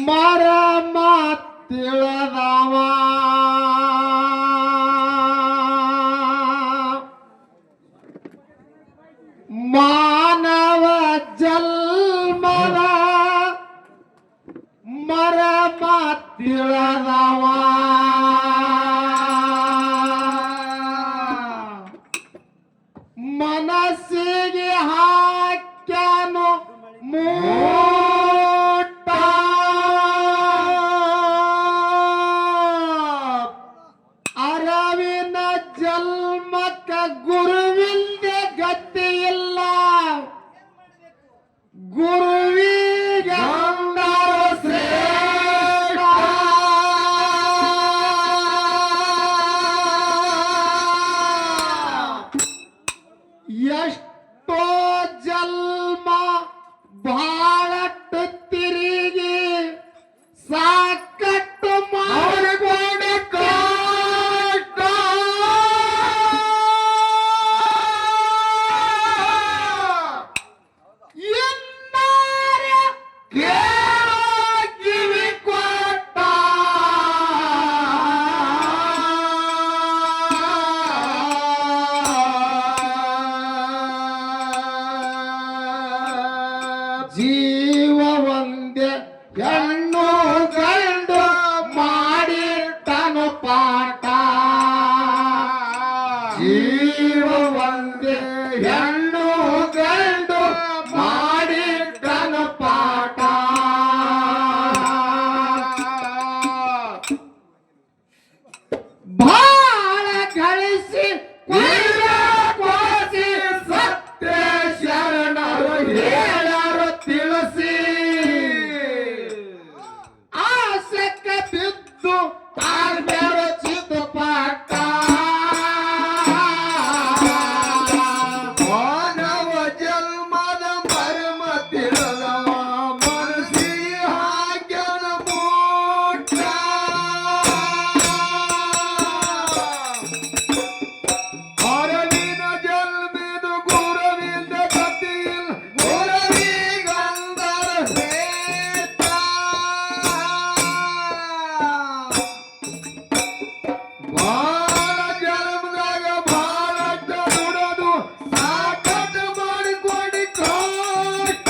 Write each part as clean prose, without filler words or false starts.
ಮರಮ ತಿಳಿದವ ಮಾನವ ಜನ್ಮದ ಮರಮ ತಿಳಿದವ ಮನಸ್ಸಿಗೆ ಹಾಕ್ಯಾನು ಮೂಟ ಅರವಿನ ಜನ್ಮಕ್ಕ ಗುರುವಿಂದೆ ಗತಿ ಇಲ್ಲ ಗುರುವಿಗೆ ಶ್ರೇಷ್ಠ ಎಷ್ಟೋ ಜನ್ಮ ಬಹಳಟ್ಟು ತಿರುಗಿ ಸಾಕಟ್ಟು ಮಾಡಿಕೊಂಡು ಕಷ್ಟ ಇನ್ನಾರೆ ಕೇಳೋ ಕಿವಿ ಕೊಟ್ಟ ಜೀವ ಒಂದೇ ಹೆಣ್ಣು ಗಂಡು ಮಾಡಿಟ್ಟನು ಪಾಠ ಜೀವ ಒಂದೇ ಹೆಣ್ಣು ಗಂಡು ಮಾಡಿಟ್ಟನು ಪಾಠ ಬಾಳ ಗಳಿಸಿ ಕೊಡಿಸಿ ಸತ್ಯ ಶರಣರು ಹೇಳರು ತಿಳಿಸಿ ಆಸಕ್ಕ ಬಿದ್ದು ಆಗ್ಬೇರು ಚಿತ್ತಪಾಟ ಮಾನವ ಜನ್ಮದ ಮರ್ಮ ತಿಳಿದವ ಮನಸ್ಸಿಗೆ ಹಾಕ್ಯಾನ ಮೂಟ ಅರವಿನ ಜನ್ಮದ ಗುರುವಿಂದ ಗತಿಯಿಲ್ಲ ಗುರುವಿಗಂದರ ಶ್ರೇಷ್ಠ ಬಾಳ ಜನ್ಮದಾಗ ಬಾಳಷ್ಟ ದುಡದು ಸಾಕಟ್ಟು ಮಾಡಿಕೊಂಡು ಕಷ್ಟ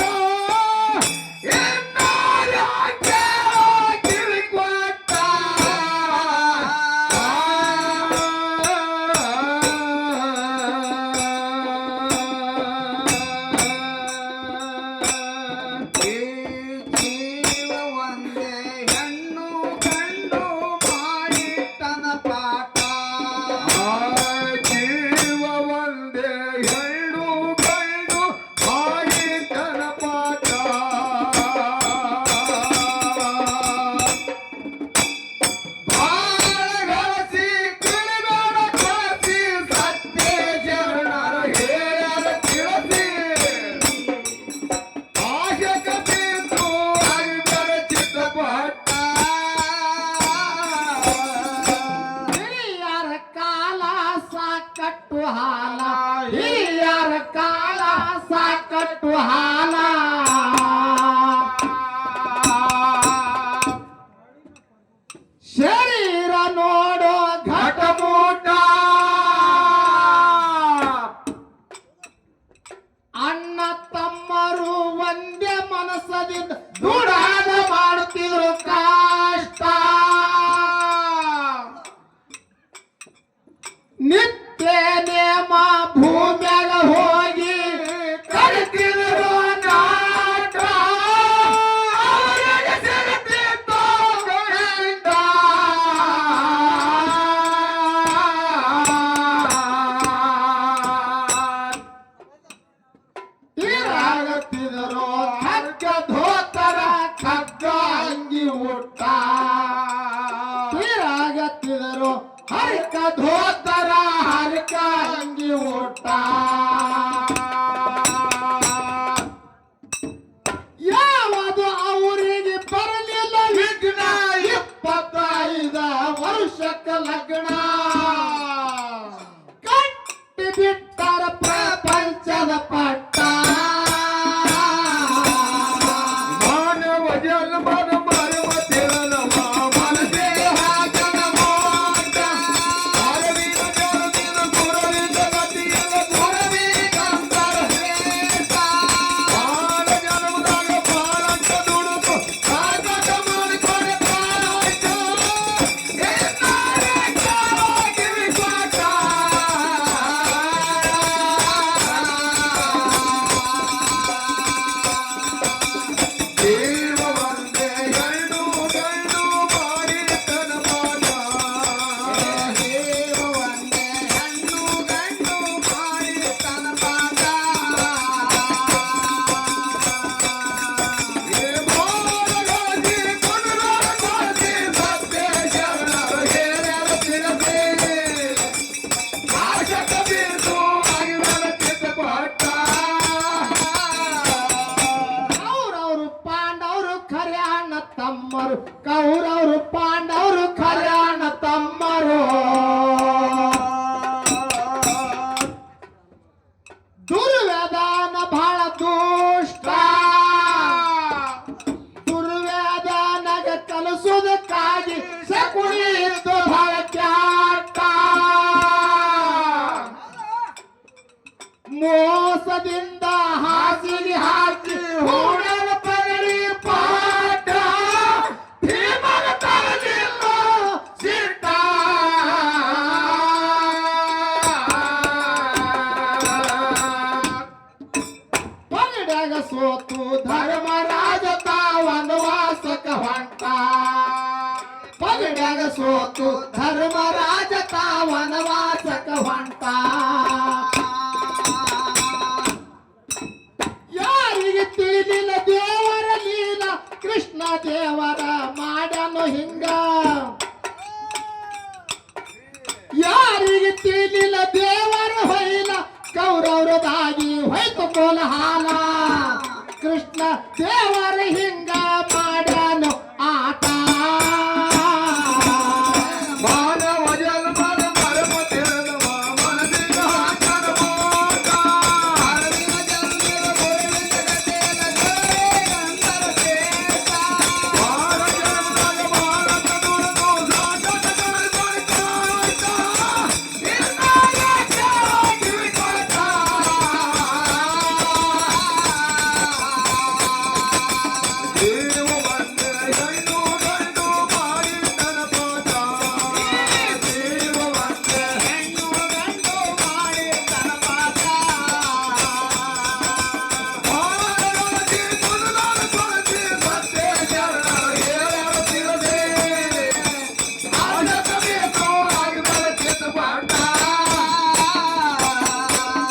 ಎನ್ನಾರು ಕೇಳೋ ಕಿವಿ ಕೊಟ್ಟ ಜೀವ ಒಂದೇ ಹೆಣ್ಣು ಗಂಡು ಮಾಡಿಟ್ಟನ ಪಾಠ ಜೀವ ಒಂದೇ ಹೆಣ್ಣು ಗಂಡು ಮಾಡಿಟ್ಟನ ಪಾಠ ಬಾಳಗಳಿಸಿ ಕಿಡಿಬೇಡ ಕಳಿಸಿ ಸತ್ಯ ಶರಣರು ಹೇಳರ ತಿಳಿಸಿ ಆಶಕ ಬಿದ್ದು ಆಗ್ಬರ ಚಿತ್ತಪಟ್ಟ ಹಿರಿಯರ ಕಾಲ ಸಾಕಟ್ಟು ಹಾಲ ಹಿರಿಯರ ಕಾಲ ಸಾಕಟ್ಟು ಹಾಲ ಶರೀರ ನೋಡೋ ಘಟಮೂಟ ಅಣ್ಣ ತಮ್ಮರು ಒಂದೇ ಮನಸ್ಸದಿಂದ ದುಡಾದ ಮಾಡುತ್ತಿದ್ರು ಕಷ್ಟ ನಿತ್ಯ ನೇಮ ಭೂಮ್ಯಾಗ ಹೋಗಿ ಕಲಿತಿದ್ರು ನಾಟ ಅವರಿಗೆ ಸಿಗುತ್ತಿತ್ತು ಗಂಡ. ಇರಾಗತ್ತಿದರು ಹಗ್ಗ ಧೋತರ ಖಗ್ಗ ಅಂಗಿ ಊಟ ಇರಾಗತ್ತಿದರು ಹರ್ಕ ಧೋತರ ಹರ್ಕ ಅಂಗಿ ಊಟ ಯಾವುದು ಅವರಿಗೆ ಬರಲಿಲ್ಲ ವಿಘ್ನ 25 ವರ್ಷಕ್ಕ ಲಗ್ನ ಕಟ್ಟಿ ಬಿಟ್ಟರ ಪ್ರಪಂಚದ ಪಟ್ಟ ಮಾನವ ಜನ್ಮದ ಮರಮ ದೇವ ಒಂದೇ ಹೆಣ್ಣು ಗಂಡು ಮಾಡಿ ತನ್ನ ಪಾದ ದೇವ ಒಂದೇ ಹೆಣ್ಣು ಗಂಡು ಮಾಡಿ ತನ್ನ ಪಾದ ಏ ಮೋಡಗಾಗಿ ಕೊಡಲಾಗಿ ಸತ್ಯ ಶರಣರು ಹೇಳ್ಯಾರ ತಿಳದೆ ಆಶಕ ಬೀಸು ಆಗಿನ ಚಿತ್ತಪಟ್ಟ ಕೌರವರು ಪಾಂಡವರು ಖರೆ ಅಣ್ಣ ತಮ್ಮರು ಕೌರವರು ಪಾಂಡವರು ಖರೆ ಅಣ್ಣ ತಮ್ಮರು ದುರ್ವೇದನ ಬಹಳ ದುಷ್ಟ ದುರ್ವೇದನಗ ಕಲಿಸುವುದಕ್ಕಾಗಿ ಶಕುನಿ ಇದ್ದು ಬಹಳ ಕ್ಯಾಟ ಮೋಸದಿಂದ ಹಾಸಿಗೆ ಹಾಕಿ ಹೂಡಲ ಪಗಡಿ ಪಾಠ ಭೀಮನ ತಲೆಗಿಲ್ಲ ಸಿಟ್ಟ ಪಗಡ್ಯಾಗ ಸೋತು ಧರ್ಮರಾಜ ವನವಾಸಕ ಹೊಂಟ ಪಗಡ್ಯಾಗ ಸೋತು ಧರ್ಮರಾಜ ವನವಾಸಕ ಹೊಂಟ ಯಾರಿಗೆ ತಿಳಿಲಿಲ್ಲ ದೇವರ ಲೀಲ ಕೃಷ್ಣ ದೇವರ ಮಾಡನು ಹಿಂಗ ಯಾರಿಗೆ ತಿಳಿಲಿಲ್ಲ ದೇವರ ಹೊಯ್ಲ ಕೌರವರದಾಗಿ ಹೋಯ್ತು ಕೋಲಹಾಲ ಕೃಷ್ಣ ದೇವರ ಹಿಂಗ ಮಾಡನು ಆಟ ಮಾನವ ಜನ್ಮದ ಮರಮ ತಿಳಿದವ ಮನದಿಂದ ಹಾಕನ ಮೋಟ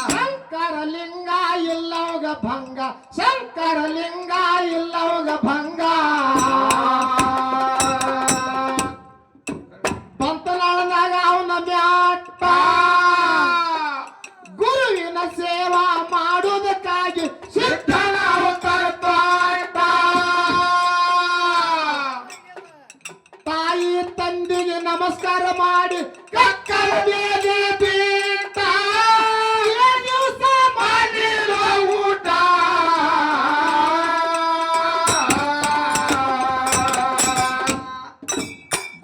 ಶಂಕರಲಿಂಗ ಇಲ್ಲವಗ ಭಂಗ ಶಂಕರಲಿಂಗ ಇಲ್ಲವಗ ಭಂಗ ಬಂತನಾಳನಾಗ ಅವನ ಮ್ಯಾಟ ಗುರುವಿನ ಸೇವಾ ಮಾಡುವುದಕ್ಕಾಗಿ ಸಿದ್ಧನ ಅವತಾರ ತಾಯಿ ತಂದೆಗೆ ನಮಸ್ಕಾರ ಮಾಡಿ ಕಕ್ಕರ ಮೇಲೆ ಬಿಟ್ಟ ದಿವಸ ಮಾಡಿರೋ ಊಟ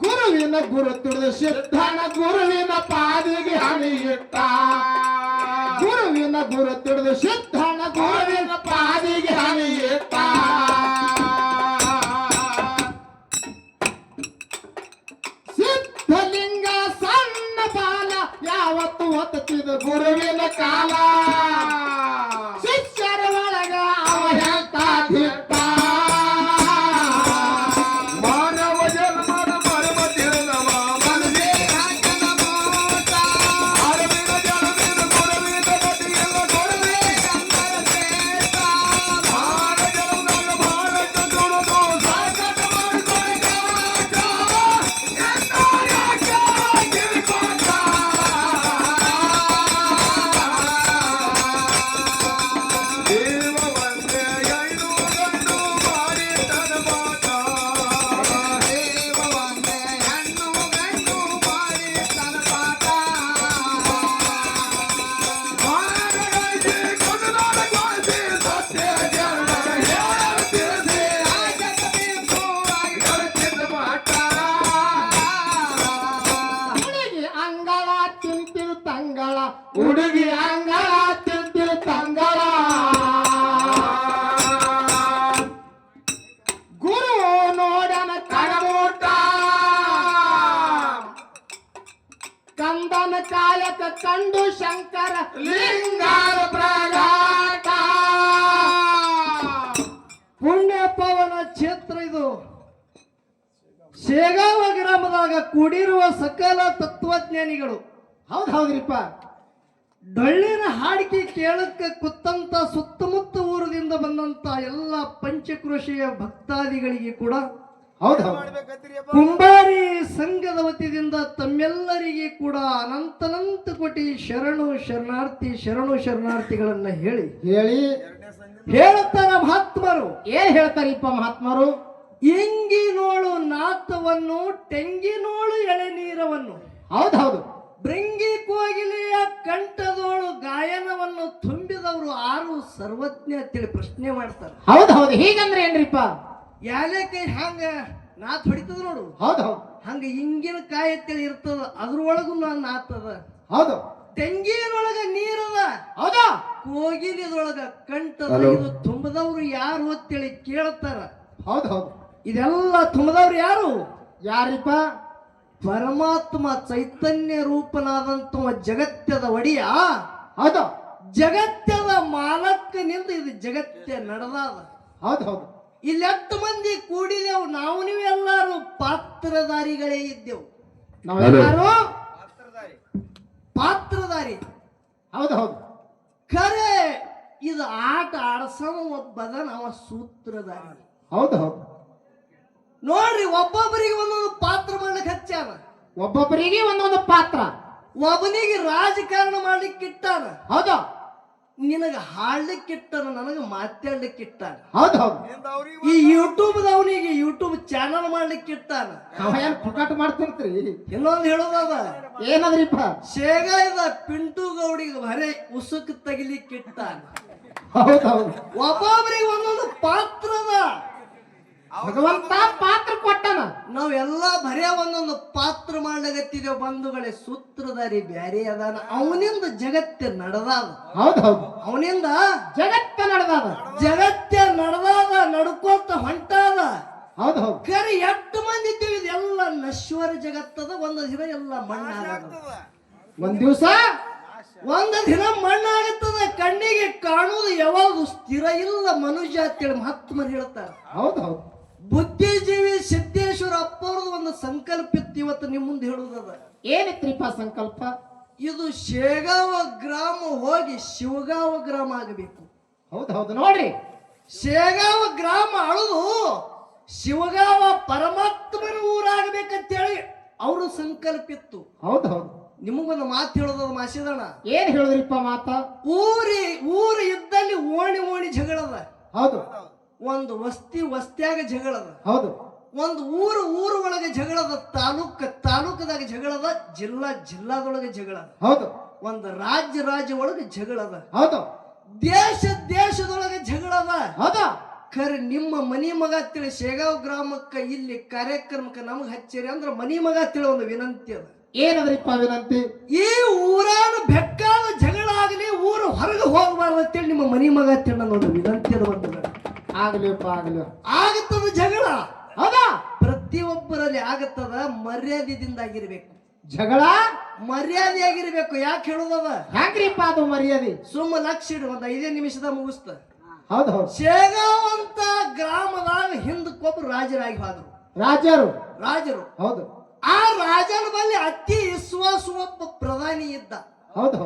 ಗುರುವಿನ ಗುರು ತಿಳಿದು ಸಿದ್ಧನ ಗುರುವಿನ ಪಾದಿಗೆ ಹಣಿ ಇಟ್ಟ ಗುರುವಿನ ಗುರು ತಿಳಿದು ಸಿದ್ಧನ ಗುರುವಿನ ಪಾದಿಗೆ ಹಣಿ ಇಟ್ಟ ಸಿದ್ಧಲಿಂಗ ಸಣ್ಣ ಬಾಲ ಯಾವತ್ತು ಹೊತ್ತಿದ ಗುರುವಿನ ಕಾಲ ಶಿಷ್ಯರ ಒಳಗ ಅವ ಹೇಳ್ತ ದಿಟ್ಟ ಮಾನವ ಜನ್ಮದ ಮರಮ ತಿಳಿದವ ಮನದೇ ಹಾಕನ ಮೋಟ ಅರವಿನ ಜನ್ಮದ ಗುರುವಿನ ಬದಿಯಲ್ಲ ಕೊಡಲೇ ಕನ್ನಡ ಶ್ರೇಷ್ಠ ಮಾನ ಜನ್ಮದ ಭಾರತ ದುಡಿದು ಸಾಕಟ ಮಾಡಿಕೊಂಡ ದೇವ ಒಂದೇ ಹೆಣ್ಣು ಗಂಡು ಮಾಡಿ ತನ್ನ ಪಾಠ ದೇವ ಒಂದೇ ಹೆಣ್ಣು ಗಂಡು ಮಾಡಿ ತನ್ನ ಪಾಠ ಮಾನವರಿಗೆ ಕೊಡಲಾಗಿ ಸತ್ಯ ಜನ್ಮದ ಹೇಳ ತಿಳಿಸಿ ಆಗತ ಬೇಕು ಆಗಿನ ಪಾಠ ಹುಡುಗಿ ಅಂಗಳ ತಿಂತಿರು ತಂಗಳ ಹುಡುಗಿ ಅಂಗಳ ತಿಂತಿರು ತಂಗಳ ಗುರು ನೋಡನ ಕಡಮೂಟ ಕಂದನ ಕಾಯಕ ಕಂಡು ಶಂಕರ ಲಿಂಗಾರ ಪ್ರಗಾಟ ಪುಣ್ಯ ಪುಣ್ಯ ಪಾವನ ಕ್ಷೇತ್ರ ಇದು. ಶೇಗಾವ ಗ್ರಾಮದಾಗ ಕೂಡಿರುವ ಸಕಲ ತತ್ವಜ್ಞಾನಿಗಳು. ಹೌದ್ರಿಪ್ಪ. ಡೊಳ್ಳಿನ ಹಾಡಿಕೆ ಕೇಳಕ್ಕ ಕುತ್ತಂತ ಸುತ್ತಮುತ್ತ ಊರದಿಂದ ಬಂದಂತ ಎಲ್ಲ ಪಂಚಕೃಷಿಯ ಭಕ್ತಾದಿಗಳಿಗೆ ಕೂಡ ಹೌದು. ಕುಂಬಾರಿ ಸಂಘದ ವತಿಯಿಂದ ತಮ್ಮೆಲ್ಲರಿಗೆ ಕೂಡ ಅನಂತನಂತ ಕೋಟಿ ಶರಣು ಶರಣಾರ್ಥಿಗಳನ್ನ ಹೇಳಿ ಹೇಳ್ತಾರ ಮಹಾತ್ಮರು. ಏನ್ ಹೇಳ್ತಾರಿಪ್ಪ ಮಹಾತ್ಮರು? ಇಂಗಿನೋಳು ನಾಥವನ್ನು, ಟೆಂಗಿನೋಳು ಎಳೆನೀರವನ್ನು, ಹೌದು. ಭೃಂಗಿ ಕೋಗಿಲೆಯ ಕಂಠದೋಳು ಗಾಯನವನ್ನು ತುಂಬಿದವರು ಆರು ಸರ್ವಜ್ಞ ಅಂತೇಳಿ ಪ್ರಶ್ನೆ ಮಾಡ್ತಾರೆ. ಹೌದು. ಹೀಗಂದ್ರೆ ಏನ್ರಿಪ್ಪ? ಯಾಲಕ್ಕೆ ಹಂಗ ನಾತ್ ಹೊಡಿತದ ನೋಡು, ಹೌದು. ಹಂಗ ಹಿಂಗಿನ ಕಾಯಿ ಅಂತೇಳಿ ಇರ್ತದ, ಅದ್ರೊಳಗು ನಾತದ. ಹೌದು. ತೆಂಗಿನೊಳಗ ನೀರದ, ಹೌದಾ? ಕೋಗಿಲಿದೊಳಗ ಕಂಠದ. ಇದು ತುಂಬದವ್ರು ಯಾರು ಅಂತೇಳಿ ಕೇಳ್ತಾರ. ಹೌದು. ಇದೆಲ್ಲ ತುಂಬದವ್ರು ಯಾರು? ಯಾರಿಪ್ಪ? ಪರಮಾತ್ಮ ಚೈತನ್ಯ ರೂಪನಾದಂತ ಜಗತ್ತದ ಒಡೆಯ. ಹೌದು. ಜಗತ್ತದ ಮಾಲಕ್ಕನಿಂದ ಇದು ಜಗತ್ತೇ ನಡೆದಾದ. ಹೌದು. ಇಲ್ಲಿ 10 ಮಂದಿ ಕೂಡಿದೆವು, ನಾವು ನೀವೆಲ್ಲರೂ ಪಾತ್ರಧಾರಿಗಳೇ ಇದ್ದೆವು. ನಾವೆಲ್ಲರೂ ಪಾತ್ರಧಾರಿ. ಹೌದು. ಖರೆ ಇದು ಆಟ ಆಡ್ಸವ ಒಬ್ಬದ ನಾವು ಸೂತ್ರಧಾರಿ. ಹೌದು. ನೋಡ್ರಿ, ಒಬ್ಬೊಬ್ಬರಿಗೆ ಒಂದೊಂದು ಪಾತ್ರ ಮಾಡ್ಲಿಕ್ಕೆ ಹಚ್ಚಾನ. ಒಬ್ಬೊಬ್ಬರಿಗೆ ಒಂದೊಂದು ಪಾತ್ರ. ಒಬ್ಬನಿಗೆ ರಾಜಕಾರಣ ಮಾಡ್ಲಿಕ್ಕೆ ಇಟ್ಟಾನ. ಹೌದು. ನಿನಗ ಹಾಡ್ಲಿಕ್ಕೆ ಇಟ್ಟಾನ, ನನಗ ಮಾತಾಡ್ಲಿಕ್ಕೆ ಇಟ್ಟಾನ. ಹೌದು. ಈ ಯೂಟ್ಯೂಬ್ದವನಿಗೆ ಯೂಟ್ಯೂಬ್ ಚಾನಲ್ ಮಾಡ್ಲಿಕ್ಕೆ ಇಟ್ಟಾನ. ಏನ್ ಪುಟಾಟ ಮಾಡ್ತಿರ್ತೀರಿ? ಇನ್ನೊಂದು ಹೇಳೋದದ, ಏನದ್ರಿಪ್ಪ? ಶೇಗಾಯದ ಪಿಂಟು ಗೌಡಿಗೆ ಬರೇ ಉಸುಕ್ ತೆಗಿಲಿಕ್ಕೆ ಇಟ್ಟಾನ. ಹೌದು. ಒಬ್ಬೊಬ್ಬರಿಗೆ ಒಂದೊಂದು ಪಾತ್ರದ ಭಗವಂತ ಪಾತ್ರ ಕೊಟ್ಟನ. ನಾವೆಲ್ಲ ಬರೇ ಒಂದೊಂದು ಪಾತ್ರ ಮಾಡ್ಲಾಗತ್ತಿದ್ದೇವೆ ಬಂಧುಗಳೇ. ಸೂತ್ರಧಾರಿ ಬ್ಯಾರೆ ಅದಾನ, ಅವನಿಂದ ಜಗತ್ತೇ ನಡೆದಾದ. ಹೌದು. ಅವನಿಂದ ಜಗತ್ತ ನಡೆದಾದ. ಜಗತ್ತೇ ನಡೆದಾದ, ನಡ್ಕೋತ ಹೊಂಟಾದ. ಹೌದು. ಖರೆ 8 ಮಂದಿ ಇದ್ದೀವಿ. ಇದೆಲ್ಲ ನಶ್ವರ ಜಗತ್ತದ. ಒಂದು ದಿನ ಎಲ್ಲ ಮಣ್ಣಾಗದ. ಒಂದ್ ದಿವಸ ಒಂದು ದಿನ ಮಣ್ಣಾಗುತ್ತದ. ಕಣ್ಣಿಗೆ ಕಾಣುವುದು ಯಾವಾಗ ಸ್ಥಿರ ಇಲ್ಲ ಮನುಷ್ಯ ಅಂತೇಳಿ ಮಹಾತ್ಮರು ಹೇಳ್ತಾರೆ. ಹೌದು. ಬುದ್ಧಿಜೀವಿ ಸಿದ್ದೇಶ್ವರ ಅಪ್ಪವ್ರದ್ದು ಒಂದು ಸಂಕಲ್ಪ ಇತ್ತು, ಇವತ್ತು ನಿಮ್ಮ ಮುಂದೆ ಹೇಳುವುದದ. ಏನಿತ್ರಿಪ್ಪ ಸಂಕಲ್ಪ? ಇದು ಶೇಗಾವ ಗ್ರಾಮ ಹೋಗಿ ಶಿವಗಾವ ಗ್ರಾಮ ಆಗಬೇಕು. ಹೌದು. ನೋಡ್ರಿ, ಶೇಗಾವ ಗ್ರಾಮ ಅಳುದು ಶಿವಗಾವ ಪರಮಾತ್ಮನ ಊರಾಗಬೇಕಂತೇಳಿ ಅವರು ಸಂಕಲ್ಪ ಇತ್ತು. ಹೌದು. ನಿಮಗೊಂದು ಮಾತು ಹೇಳೋದ ಮಾಸಿದಣ. ಏನ್ ಹೇಳಿದ್ರಿಪ್ಪ ಮಾತ? ಊರು ಇದ್ದಲ್ಲಿ ಓಣಿ ಜಗಳದ. ಹೌದು. ಒಂದು ವಸ್ತಿಯಾಗ ಜಗಳದ. ಹೌದು. ಒಂದು ಊರು ಒಳಗೆ ಜಗಳದ. ತಾಲೂಕದಾಗ ಜಗಳದ. ಜಿಲ್ಲಾದೊಳಗೆ ಜಗಳದ. ಹೌದು. ಒಂದು ರಾಜ್ಯ ಒಳಗೆ ಜಗಳದ. ಹೌದು. ದೇಶದೊಳಗೆ ಜಗಳದ. ಹೌದು. ಖರೆ ನಿಮ್ಮ ಮನಿ ಮಗ ತಿಳಿ ಶೇಗಾವ್ ಗ್ರಾಮಕ್ಕ ಇಲ್ಲಿ ಕಾರ್ಯಕ್ರಮಕ್ಕೆ ನಮಗ್ ಹಚ್ಚಿರಿ ಅಂದ್ರೆ ಮನಿ ಮಗ ತಿಳಿ ಒಂದು ವಿನಂತಿ ಅದ. ಏನದ್ರಿಪ್ಪ ವಿನಂತಿ? ಈ ಊರಾನ ಬೆಕ್ಕಾದ ಜಗಳ ಆಗಲಿ, ಊರು ಹೊರಗೆ ಹೋಗಬಾರ್ದು ಅಂತೇಳಿ ನಿಮ್ಮ ಮನಿ ಮಗ ತಿಳಿ ಅನ್ನೋದು ವಿನಂತಿ ಅದ. ಬಂದ ಆಗ್ಲಿಪ್ಪ ಆಗತ್ತದ ಜಗಳ. ಹೌದಾ? ಪ್ರತಿಯೊಬ್ಬರಲ್ಲಿ ಆಗತ್ತದ. ಮರ್ಯಾದೆದಿಂದ ಆಗಿರ್ಬೇಕು ಜಗಳ. ಮರ್ಯಾದೆ ಆಗಿರ್ಬೇಕು. ಯಾಕೆ ಹೇಳೋದದ? ಯಾಕ್ರಿಪ್ಪ ಅದು ಮರ್ಯಾದೆ? ಸುಮ್ಮ ಲಕ್ಷ ಇಡು, ಒಂದು 5 ನಿಮಿಷದ ಮುಗಿಸ್ತ. ಹೌದು. ಶೇಗಾವ್ ಅಂತ ಗ್ರಾಮದಾಗ ಹಿಂದಕ್ಕೊಬ್ರು ರಾಜರಾಗಿ ಹೋದ್ರು. ರಾಜರು. ಹೌದು. ಆ ರಾಜನ ಬಳಿ ಅತಿ ವಿಶ್ವಾಸ ಒಬ್ಬ ಪ್ರಧಾನಿ ಇದ್ದ. ಹೌದು.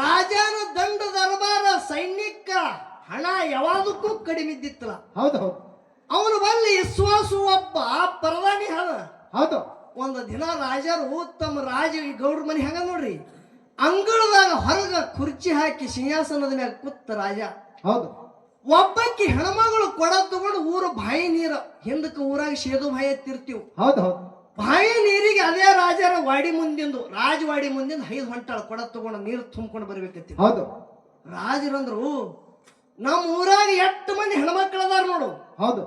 ರಾಜನ ದಂಡ ದರ್ಬಾರ ಸೈನಿಕ ಹಣ ಯಾವಾದಕ್ಕೂ ಕಡಿಮೆ ಇದ್ದಿತ್ತಲ್ಲ. ಹೌದು. ಅವನ ಬಳಿ ವಿಶ್ವಾಸ ಒಬ್ಬ ಪ್ರಧಾನಿ ಹಣ. ಹೌದು. ಒಂದು ದಿನ ರಾಜರು ತಮ್ಮ ಗೌಡ್ರ ಮನೆ ಹಂಗ ನೋಡ್ರಿ, ಅಂಗಳದಾಗ ಹೊರಗ ಕುರ್ಚಿ ಹಾಕಿ ಸಿಂಹಾಸನದ ಮ್ಯಾಗ ಕೂತ ರಾಜ. ಹೌದು. ಒಬ್ಬಕ್ಕಿ ಹೆಣ್ಮಗಳು ಕೊಡ ತಗೊಂಡು ಊರು ಬಾಯಿ ನೀರು ಹಿಂದಕ್ಕೆ ಊರಾಗ ಸೇದು ಬಾಯಿ ಎತ್ತಿರ್ತೀವಿ. ಹೌದು. ಬಾಯಿ ನೀರಿಗೆ ಅದೇ ರಾಜರ ರಾಜವಾಡಿ ಮುಂದಿಂದ 5 ಹೊಂಟಾಳ ಕೊಡ ತಗೊಂಡು ನೀರು ತುಂಬ್ಕೊಂಡು ಬರ್ಬೇಕತ್ತಿ. ಹೌದು. ರಾಜರಂದ್ರು ನಮ್ಮ ಊರಾಗ 8 ಮಂದಿ ಹೆಣ್ಮಕ್ಳದಾರ ನೋಡು. ಹೌದು.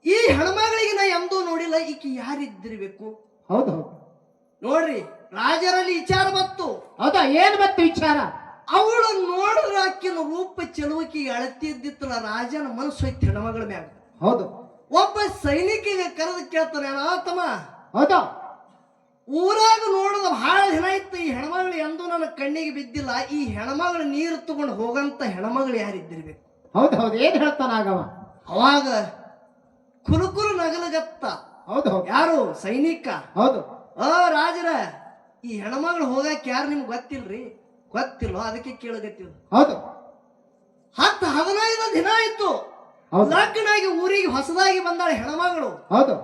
ಈ ಹೆಣ್ಮಗಳಿಗೆ ನಾ ಎಂದೂ ನೋಡಿಲ್ಲ, ಈಕಿ ಯಾರಿದ್ದಿರ್ಬೇಕು? ಹೌದು. ನೋಡ್ರಿ, ರಾಜರಲ್ಲಿ ವಿಚಾರ ಬತ್ತು. ಹೌದಾ? ಏನ್ ಬತ್ತು ವಿಚಾರ? ಅವಳು ನೋಡಿದ್ರ ಆಕಿನ ರೂಪ ಚೆಲುವಕಿಗೆ ಅಳತಿದ್ದಿತ್ತಲ್ಲ, ರಾಜನ ಮನಸ್ಸು ಐತಿ ಹೆಣ್ಮಗಳ ಮ್ಯಾಗ. ಹೌದು. ಒಬ್ಬ ಸೈನಿಕಿಗೆ ಕರೆದು ಕೇಳ್ತಾನೆ, ತಮ್ಮ, ಹೌದಾ, ಊರಾಗ ನೋಡದ ಬಹಳ ದಿನ ಇತ್ತು, ಈ ಹೆಣ್ಮಗಳು ಎಂದೂ ನನ್ನ ಕಣ್ಣಿಗೆ ಬಿದ್ದಿಲ್ಲ, ಈ ಹೆಣ್ಮಗಳು ನೀರು ತಗೊಂಡು ಹೋಗಂತ ಹೆಣ್ಮಗಳು ಯಾರಿದ್ದಿರ್ಬೇಕು? ಹೌದು. ಏನ್ ಹೇಳ್ತಾನ ಆಗವ? ಅವಾಗ ಕುಲುಕುಲು ನಗಲಗತ್ತ. ಹೌದು ಹೌದು ಯಾರು ಸೈನಿಕ? ಹೌದು ರಾಜರ ಈ ಹೆಣ್ಮಗಳು ಹೋಗಕ್ ಯಾರು ನಿಮ್ಗೆ ಗೊತ್ತಿಲ್ರಿ? ಗೊತ್ತಿಲ್ಲ, ಅದಕ್ಕೆ ಕೇಳಗತ್ತಿಲ್ಲ. ಹೌದು 10-15 ದಿನ ಆಯ್ತು ಹೌದು ಲಗ್ನಾಗಿ ಊರಿಗೆ ಹೊಸದಾಗಿ ಬಂದಾಳೆ ಹೆಣ್ಮಗಳು. ಹೌದು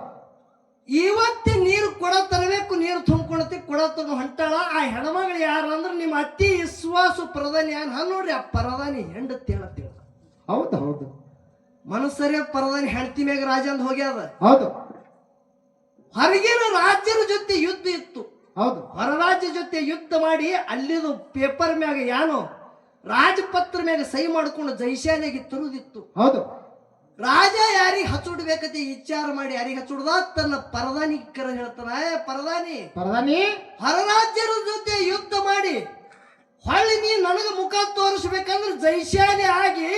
ಇವತ್ತೇ ನೀರು ಕೊಡ ತರಬೇಕು, ನೀರು ತುಂಬಿಕೊಳತಿ ಕೊಡ ತಗೊಂಡು ಹೊಂಟಾಳ. ಆ ಹೆಣ್ಮಗಳು ಯಾರು ಅಂದ್ರೆ ನಿಮ್ಮ ಅತಿ ವಿಶ್ವಾಸ ಪ್ರಧಾನಿ ನೋಡ್ರಿ. ಆ ಪ್ರಧಾನಿ ಹೆಂಡತಿ ಹೇಳತ್ತೇಳ. ಹೌದು ಹೌದು ಮನಸ್ಸರೇ ಪ್ರಧಾನಿ ಹೆಂಡತಿ ಮ್ಯಾಗ ರಾಜ ಅಂದ್ ಹೋಗ್ಯಾದ. ಹೌದು ಹೊರಗಿನ ರಾಜ್ಯರ ಜೊತೆ ಯುದ್ಧ ಇತ್ತು. ಹೌದು ಹೊರ ರಾಜ್ಯ ಜೊತೆ ಯುದ್ಧ ಮಾಡಿ ಅಲ್ಲಿದು ಪೇಪರ್ ಮ್ಯಾಗ ಯಾನು ರಾಜಪತ್ರ ಮ್ಯಾಗ ಸಹಿ ಮಾಡ್ಕೊಂಡು ಜೈಶಾಲೆಗೆ ತರುದಿತ್ತು. ಹೌದು ರಾಜ ಯಾರಿಗೆ ಹಚ್ಚುಡ್ಬೇಕಂತ ವಿಚಾರ ಮಾಡಿ ಯಾರಿಗೆ ಹಚ್ಚುಡ್ದ ತನ್ನ ಪರದಾನಿ ಕರ ಹೇಳ್ತಾನ, ಪರದಾನಿ ಪರದಾನಿ ಹೊರ ರಾಜ್ಯರ ಜೊತೆ ಯುದ್ಧ ಮಾಡಿ ಹೊಳ್ಳಿ ನೀ ನನಗ ಮುಖ ತೋರಿಸ್ಬೇಕಂದ್ರೆ ಜೈಶಾಲೆ ಆಗಿ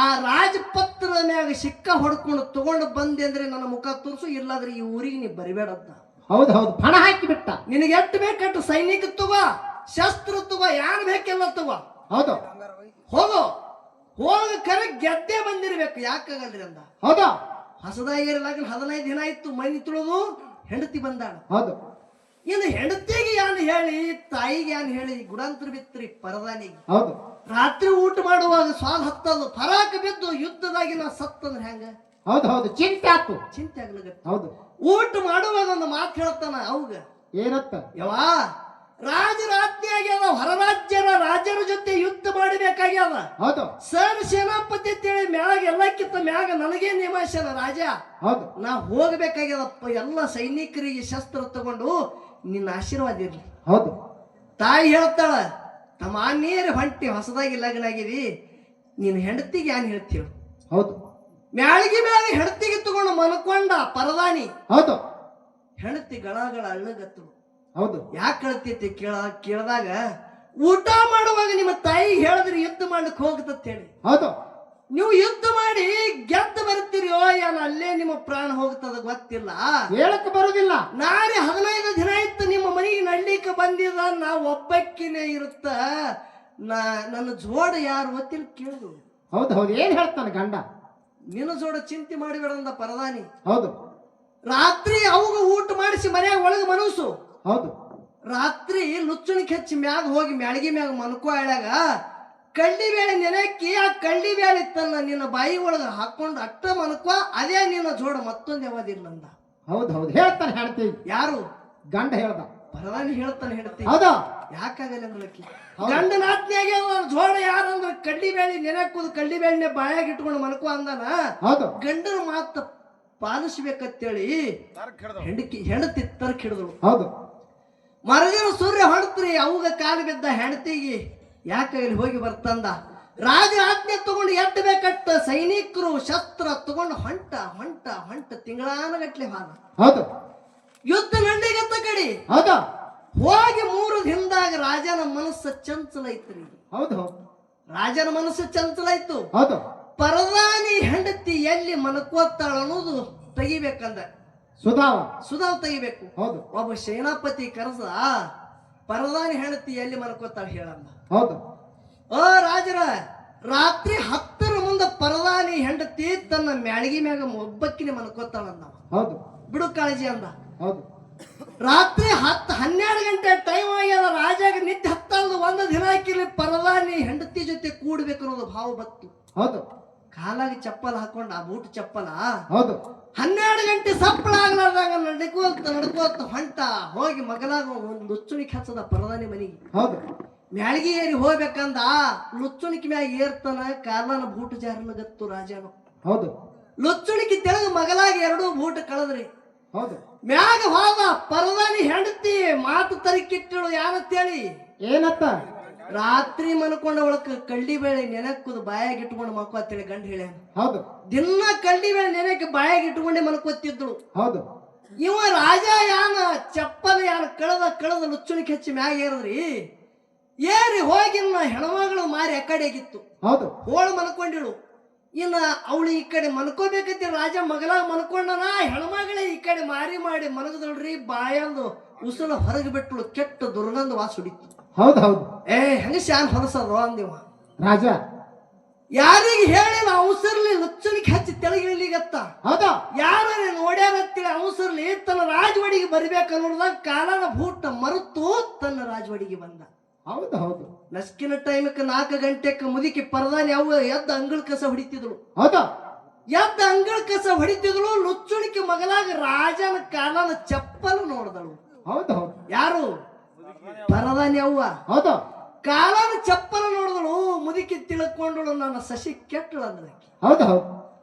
ಆ ರಾಜಪತ್ರದ ಮ್ಯಾಗ ಸಿಕ್ಕ ಹೊಡ್ಕೊಂಡು ತಗೊಂಡು ಬಂದೆ ಅಂದ್ರೆ ನನ್ನ ಮುಖ ತೋರಿಸು, ಇಲ್ಲಾದ್ರೆ ಈ ಊರಿಗೆ ನೀ ಬರಿಬೇಡತ್ತ. ಹೌದು ಹೌದು ಪಣ ಹಾಕಿ ಬಿಟ್ಟ. ನಿನಗೆ ಎಷ್ಟು ಬೇಕಟ್ಟು ಸೈನಿಕ ತಗೋ, ಶಸ್ತ್ರ ತಗೋ, ಯಾನ್ ಬೇಕೆಲ್ಲ ತಗೋ, ಹೌದು ಹೋಗೋ ಹೋಗ ಕರೆ ಗೆದ್ದೆ ಬಂದಿರ್ಬೇಕು. ಯಾಕಾಗಲ್ರಿ ಅಂದ. ಹೌದು ಹೊಸದಾಗಿರಲಾಗ 15 ದಿನ ಆಯ್ತು ಮನಿ ತುಳಿದು ಹೆಂಡತಿ ಬಂದಾಳ. ಹೌದು ಇನ್ನು ಹೆಂಡತಿಗೆ ಯಾನ್ ಹೇಳಿ ತಾಯಿಗೆ ಯಾನ್ ಹೇಳಿ ಗುಡಾಂತರ ಬಿತ್ರಿ ಪರದಾನಿಗೆ. ಹೌದು ರಾತ್ರಿ ಊಟ ಮಾಡುವಾಗ ಸ್ವಾದ ಹತ್ತದು ಫರಾಕ ಬಿದ್ದು ಯುದ್ಧದಾಗಿ ನಾ ಸತ್ತಂದ್ರೆ ಹೆಂಗ? ಹೌದು ಹೌದು ಚಿಂತೆ ಆತು. ಚಿಂತೆ ಆಗ್ಲಗತ್ತ. ಹೌದು ಊಟ ಮಾಡುವಾಗ ಒಂದು ಮಾತು ಹೇಳ್ತಾನ ಅವಾಗ, ಏನತ್ತ? ಯವಾ ರಾಜರ ಆಜ್ಞೆ ಆಗ್ಯಾದ, ಹೊರ ರಾಜ್ಯರ ರಾಜರ ಜೊತೆ ಯುದ್ಧ ಮಾಡಬೇಕಾಗ್ಯಾದ. ಹೌದು ಸರ್ ಸೇನಾಪತಿ ಅಂತೇಳಿ ಮ್ಯಾಗ ಎಲ್ಲಕ್ಕಿಂತ ಮ್ಯಾಗ ನನಗೇ ನೇಮಾಶನ ರಾಜ. ಹೌದು ನಾ ಹೋಗ್ಬೇಕಾಗ್ಯದಪ್ಪ. ಎಲ್ಲ ಸೈನಿಕರಿಗೆ ಶಸ್ತ್ರ ತಗೊಂಡು ನಿನ್ನ ಆಶೀರ್ವಾದ ಇರ್ಲಿ. ಹೌದು ತಾಯಿ ಹೇಳ್ತಾಳ, ತಮ್ಮ ನೀರು ಹೊಂಟಿ ಹೊಸದಾಗಿ ಲಗ್ನ ಆಗಿದಿ, ನೀನು ಹೆಂಡತಿಗೆ ಯಾನ್ ಹೇಳ್ತೀವಿ? ಹೌದು ಮ್ಯಾಳಿಗೆ ಮ್ಯಾಗ ಹೆಂಡತಿಗೆ ತಗೊಂಡು ಮನ್ಕೊಂಡ ಪರದಾನಿ. ಹೌದು ಹೆಂಡತಿ ಗಳಗಳ ಅಳ್ಳಗತ್ತು. ಹೌದು ಯಾಕೆ ಕಳ್ತೈತಿ ಕೇಳಿದಾಗ ಊಟ ಮಾಡುವಾಗ ನಿಮ್ಮ ತಾಯಿ ಹೇಳಿದ್ರೆ ಯುದ್ಧ ಮಾಡ್ಲಿಕ್ಕೆ ಹೋಗತ್ತ ಹೇಳಿ. ಹೌದು ನೀವು ಯುದ್ಧ ಮಾಡಿ ಗೆದ್ದು ಬರ್ತೀರಿಯೋ ಏನ ಅಲ್ಲೇ ನಿಮ್ಮ ಪ್ರಾಣ ಹೋಗ್ತದ ಗೊತ್ತಿಲ್ಲ. ಹೇಳಕ್ ಬರುದಿಲ್ಲ. ನಾಳೆ 15 ದಿನ ಆಯ್ತು ನಿಮ್ಮ ಮನೆಗೆ ನಡ್ಲಿಕ್ಕೆ ಬಂದಿದ, ನಾ ಒಬ್ಬಕ್ಕಿನೇ ಇರುತ್ತ, ನನ್ನ ಜೋಡ ಯಾರು ಗೊತ್ತಿಲ್ಲ ಕೇಳುದು. ಹೌದು ಹೌದು ಏನ್ ಹೇಳ್ತಾನೆ ಗಂಡ? ನಿನ್ನ ಜೋಡ ಚಿಂತೆ ಮಾಡಿಬೇಡಂದ ಪರದಾನಿ. ಹೌದು ರಾತ್ರಿ ಅವಾಗ ಊಟ ಮಾಡಿಸಿ ಮನ್ಯಾಗ ಒಳಗೆ ಮನಸ್ಸು. ಹೌದು ರಾತ್ರಿ ಲುಚ್ಚಣಿಗೆ ಹಚ್ಚಿ ಮ್ಯಾಗ ಹೋಗಿ ಮ್ಯಾಳಿಗೆ ಮ್ಯಾಗ ಮನ್ಕೋ ಆಳ್ಯಾಗ ಕಳ್ಳಿ ಬೇಳೆ ನೆನಕ್ಕಿ ಆ ಕಳ್ಳಿ ಬೇಳೆ ತನ್ನ ನಿನ್ನ ಬಾಯಿ ಒಳಗ ಹಾಕೊಂಡು ಅಟ್ಟ ಮನ್ಕೋ, ಅದೇ ನಿನ್ನ ಜೋಡ ಮತ್ತೊಂದು ಯಾವದಿರ್ಲಂದ. ಹೌದು ಹೌದು ಹೇಳ್ತಾನೆ ಹೇಳ್ತಿ. ಯಾರು? ಗಂಡ ಹೇಳ್ದ. ಪರದಾನಿ ಹೇಳ್ತಾನೆ ಹೇಳ್ತಿ. ಹೌದು ಯಾಕಾಗಲ್ಲ ಅಂದ್ಲಕ್ಕಿ ಗಂಡನ ಆತ್ಮೀಯಾಗ ಜೋಡ ಯಾರಂದ್ರ ಕಡ್ಲಿ ಬೇಳೆ ನೆನಕ್ಕುದು, ಕಡ್ಲಿ ಬೇಳೆ ಬಾಯಾಗ ಇಟ್ಕೊಂಡು ಮನ್ಕೋ ಅಂದಾನ. ಹೌದು ಗಂಡನ ಮಾತ ಪಾಲಿಸ್ಬೇಕಂತೇಳಿ ಹೆಂಡತಿ ತರ್ಕ್ ಹಿಡಿದ್ರು. ಹೌದು ಮರದಿನ ಸೂರ್ಯ ಹೊಡ್ತ್ರಿ ಅವಾಗ ಕಾಲು ಬಿದ್ದ ಹೆಂಡತಿಗೆ ಯಾಕಾಗಲಿ ಹೋಗಿ ಬರ್ತಂದ. ರಾಜ ಆಜ್ಞೆ ತಗೊಂಡು ಎದ್ದು ಬೇಕಟ್ಟ ಸೈನಿಕರು ಶಸ್ತ್ರ ತಗೊಂಡು ಹೊಂಟ ಹೊಂಟ ಹೊಂಟ ತಿಂಗಳಾನಗಟ್ಲೆ ಹಾದ. ಹೌದು ಯುದ್ಧ ನಡ್ಲಿಗತ್ತ ಕಡಿ. ಹೌದು ಹೋಗಿ 3 ದಿನದಾಗ ರಾಜನ ಮನಸ್ಸು ಚಂಚಲ ಐತ್ರಿ. ಹೌದು ಹೌದು ರಾಜನ ಮನಸ್ಸು ಚಂಚಲ ಆಯ್ತು. ಹೌದು ಪರದಾನಿ ಹೆಂಡತಿ ಎಲ್ಲಿ ಮನಕೋತಾಳ ಅನ್ನೋದು ತೆಗಿಬೇಕಂದ ಸುಧಾವ್ ತೆಗಿಬೇಕು. ಹೌದು ಒಬ್ಬ ಸೇನಾಪತಿ ಕರೆಸ ಪರದಾನಿ ಹೆಂಡತಿ ಎಲ್ಲಿ ಮನಕೋತಾಳ ಹೇಳಂದ. ಹೌದು ರಾಜರ ರಾತ್ರಿ 10ರ ಮುಂದೆ ಪರದಾನಿ ಹೆಂಡತಿ ತನ್ನ ಮ್ಯಾಳಿಗೆ ಮ್ಯಾಗ ಒಬ್ಬಕ್ಕಿನ ಮನಕೋತಾಳಂದ. ಹೌದು ಬಿಡು ಕಾಳಜಿ ಅಂದ. ಹೌದು ರಾತ್ರಿ 10-12 ಗಂಟೆ ಟೈಮ್ ಆಗ್ಯದ. ರಾಜಾಗ ನಿದ್ದೆ ಹತ್ತಲ್ದು ಒಂದು ದಿನ ಹಾಕಿರ್ಲಿ ಪರದಾನಿ ಹೆಂಡತಿ ಜೊತೆ ಕೂಡ್ಬೇಕು ಅನ್ನೋದು ಭಾವ ಬತ್ತು. ಹೌದು ಕಾಲಾಗ ಚಪ್ಪಲ್ ಹಾಕೊಂಡ ಆ ಬೂಟ್ ಚಪ್ಪಲ. ಹೌದು 12 ಗಂಟೆ ಸಪ್ಪಳ ಆಗ್ಲಾರ್ದಾಗ ನಡ್ಕೋತ ಹೊಂಟ ಹೋಗಿ ಮಗಲಾಗ ಒಂದು ಲುಚ್ಚುಣಿಕೆ ಹಚ್ಚದ ಪರದಾನಿ ಮನೆಗೆ. ಹೌದು ಮ್ಯಾಳಿಗೆ ಏರಿ ಹೋಗ್ಬೇಕಂದ ಲುಚ್ಚುಣಿಕೆ ಮ್ಯಾಗ ಏರ್ತಾನ ಕಾಲನ ಬೂಟ್ ಜಾರಲಗತ್ತು ರಾಜನು. ಹೌದು ಲುಚ್ಚುಣಿಕೆ ತೆಳಗ ಮಗಲಾಗ 2 ಬೂಟ್ ಕಳದ್ರಿ. ಹೌದು ಮ್ಯಾಗ ಹೋದ ಪರದಾನಿ ಹೆಂಡತಿ ಮಾತು ತರಿಕಿಟ್ಟಳು ಯಾನತ್ತೇಳಿ ಏನತ್ತ ರಾತ್ರಿ ಮನ್ಕೊಂಡ ಒಳಕ ಕಳ್ಳಿ ಬೇಳೆ ನೆನಕ್ಕುದು ಬಾಯಾಗ ಇಟ್ಕೊಂಡು ಮಕ್ಕೋ ಅಂತೇಳಿ ಗಂಡ ಹೇಳ. ಹೌದು ದಿನ ಕಳ್ಳಿ ಬೇಳೆ ನೆನಕ್ಕೆ ಬಾಯಾಗ ಇಟ್ಕೊಂಡೆ ಮನ್ಕೋತಿದ್ಳು. ಹೌದು ಇವ ರಾಜ ಯಾನ ಚಪ್ಪಲ ಯಾನ ಕಳದ ಲುಚ್ಚುಣಿಕೆ ಹೆಚ್ಚಿ ಮ್ಯಾಗ ಏರದ್ರಿ. ಏರಿ ಹೋಗಿನ್ನ ಹೆಣ್ಮಗಳು ಮಾರಿ ಆ ಕಡೆ ಆಗಿತ್ತು. ಹೌದು ಹೋಳು ಮನ್ಕೊಂಡಿಳು. ಇನ್ನ ಅವಳು ಈ ಕಡೆ ಮನ್ಕೋಬೇಕಂತ ರಾಜ ಮಗಲಾಗ ಮನ್ಕೊಂಡನ. ಹೆಣ್ಮಗಳೇ ಈ ಕಡೆ ಮಾರಿ ಮಾಡಿ ಮನಗದಳ್ರಿ. ಬಾಯಂದು ಉಸುಲ ಹೊರಗೆ ಬಿಟ್ಟಳು. ಕೆಟ್ಟ ದುರ್ಗಂಧ ವಾಸ ಹೊಡಿತು. ಹೌದು ಹೌದು ಹೆಂಗ ಶಾನ್ ಹೊಲಸದ ಅಂದಿವ ರಾಜ. ಯಾರಿಗೆ ಹೇಳಿಲ್ಲ ಅವಸರ್ಲಿ ಲುಚ್ಚನಿಗೆ ಹಚ್ಚಿ ತೆಳಗಿಳಿಗತ್ತ ಹೌದು ಯಾರ ನೋಡ್ಯಾರತ್ತೇಳಿ ಅವಸರ್ಲಿ ತನ್ನ ರಾಜವಾಡಿಗೆ ಬರ್ಬೇಕನ್ನೋದಾಗ ಕಾಲನ ಭೂಟ ಮರುತು ತನ್ನ ರಾಜವಾಡಿಗೆ ಬಂದ. ಹೌದು ಹೌದು ನಸ್ಕಿನ ಟೈಮಕ್ಕೆ 4 ಗಂಟೆಕ್ಕೆ ಮುದುಕಿ ಪರದಾನಿ ಅವು ಎದ್ದ ಅಂಗಳ ಕಸ ಹೊಡಿತಿದ್ಳು. ಹೌದು ಎದ್ದ ಅಂಗಳ ಕಸ ಹೊಡಿತಿದ್ಳು. ಲುಚ್ಚುಣಿಕೆ ಮಗಲಾಗ ರಾಜನ ಕಾಲನ ಚಪ್ಪಲು ನೋಡಿದಳು. ಹೌದು ಹೌದು ಯಾರು? ಪರದಾನಿ ಅವ್ವ. ಹೌದು ಕಾಲನ ಚಪ್ಪಲ ನೋಡಿದಳು. ಮುದುಕಿ ತಿಳ್ಕೊಂಡಳು ನನ್ನ ಸಸಿ ಕೆಟ್ಟಳು ಅಂದ್ರೆ. ಹೌದು ಹೌದು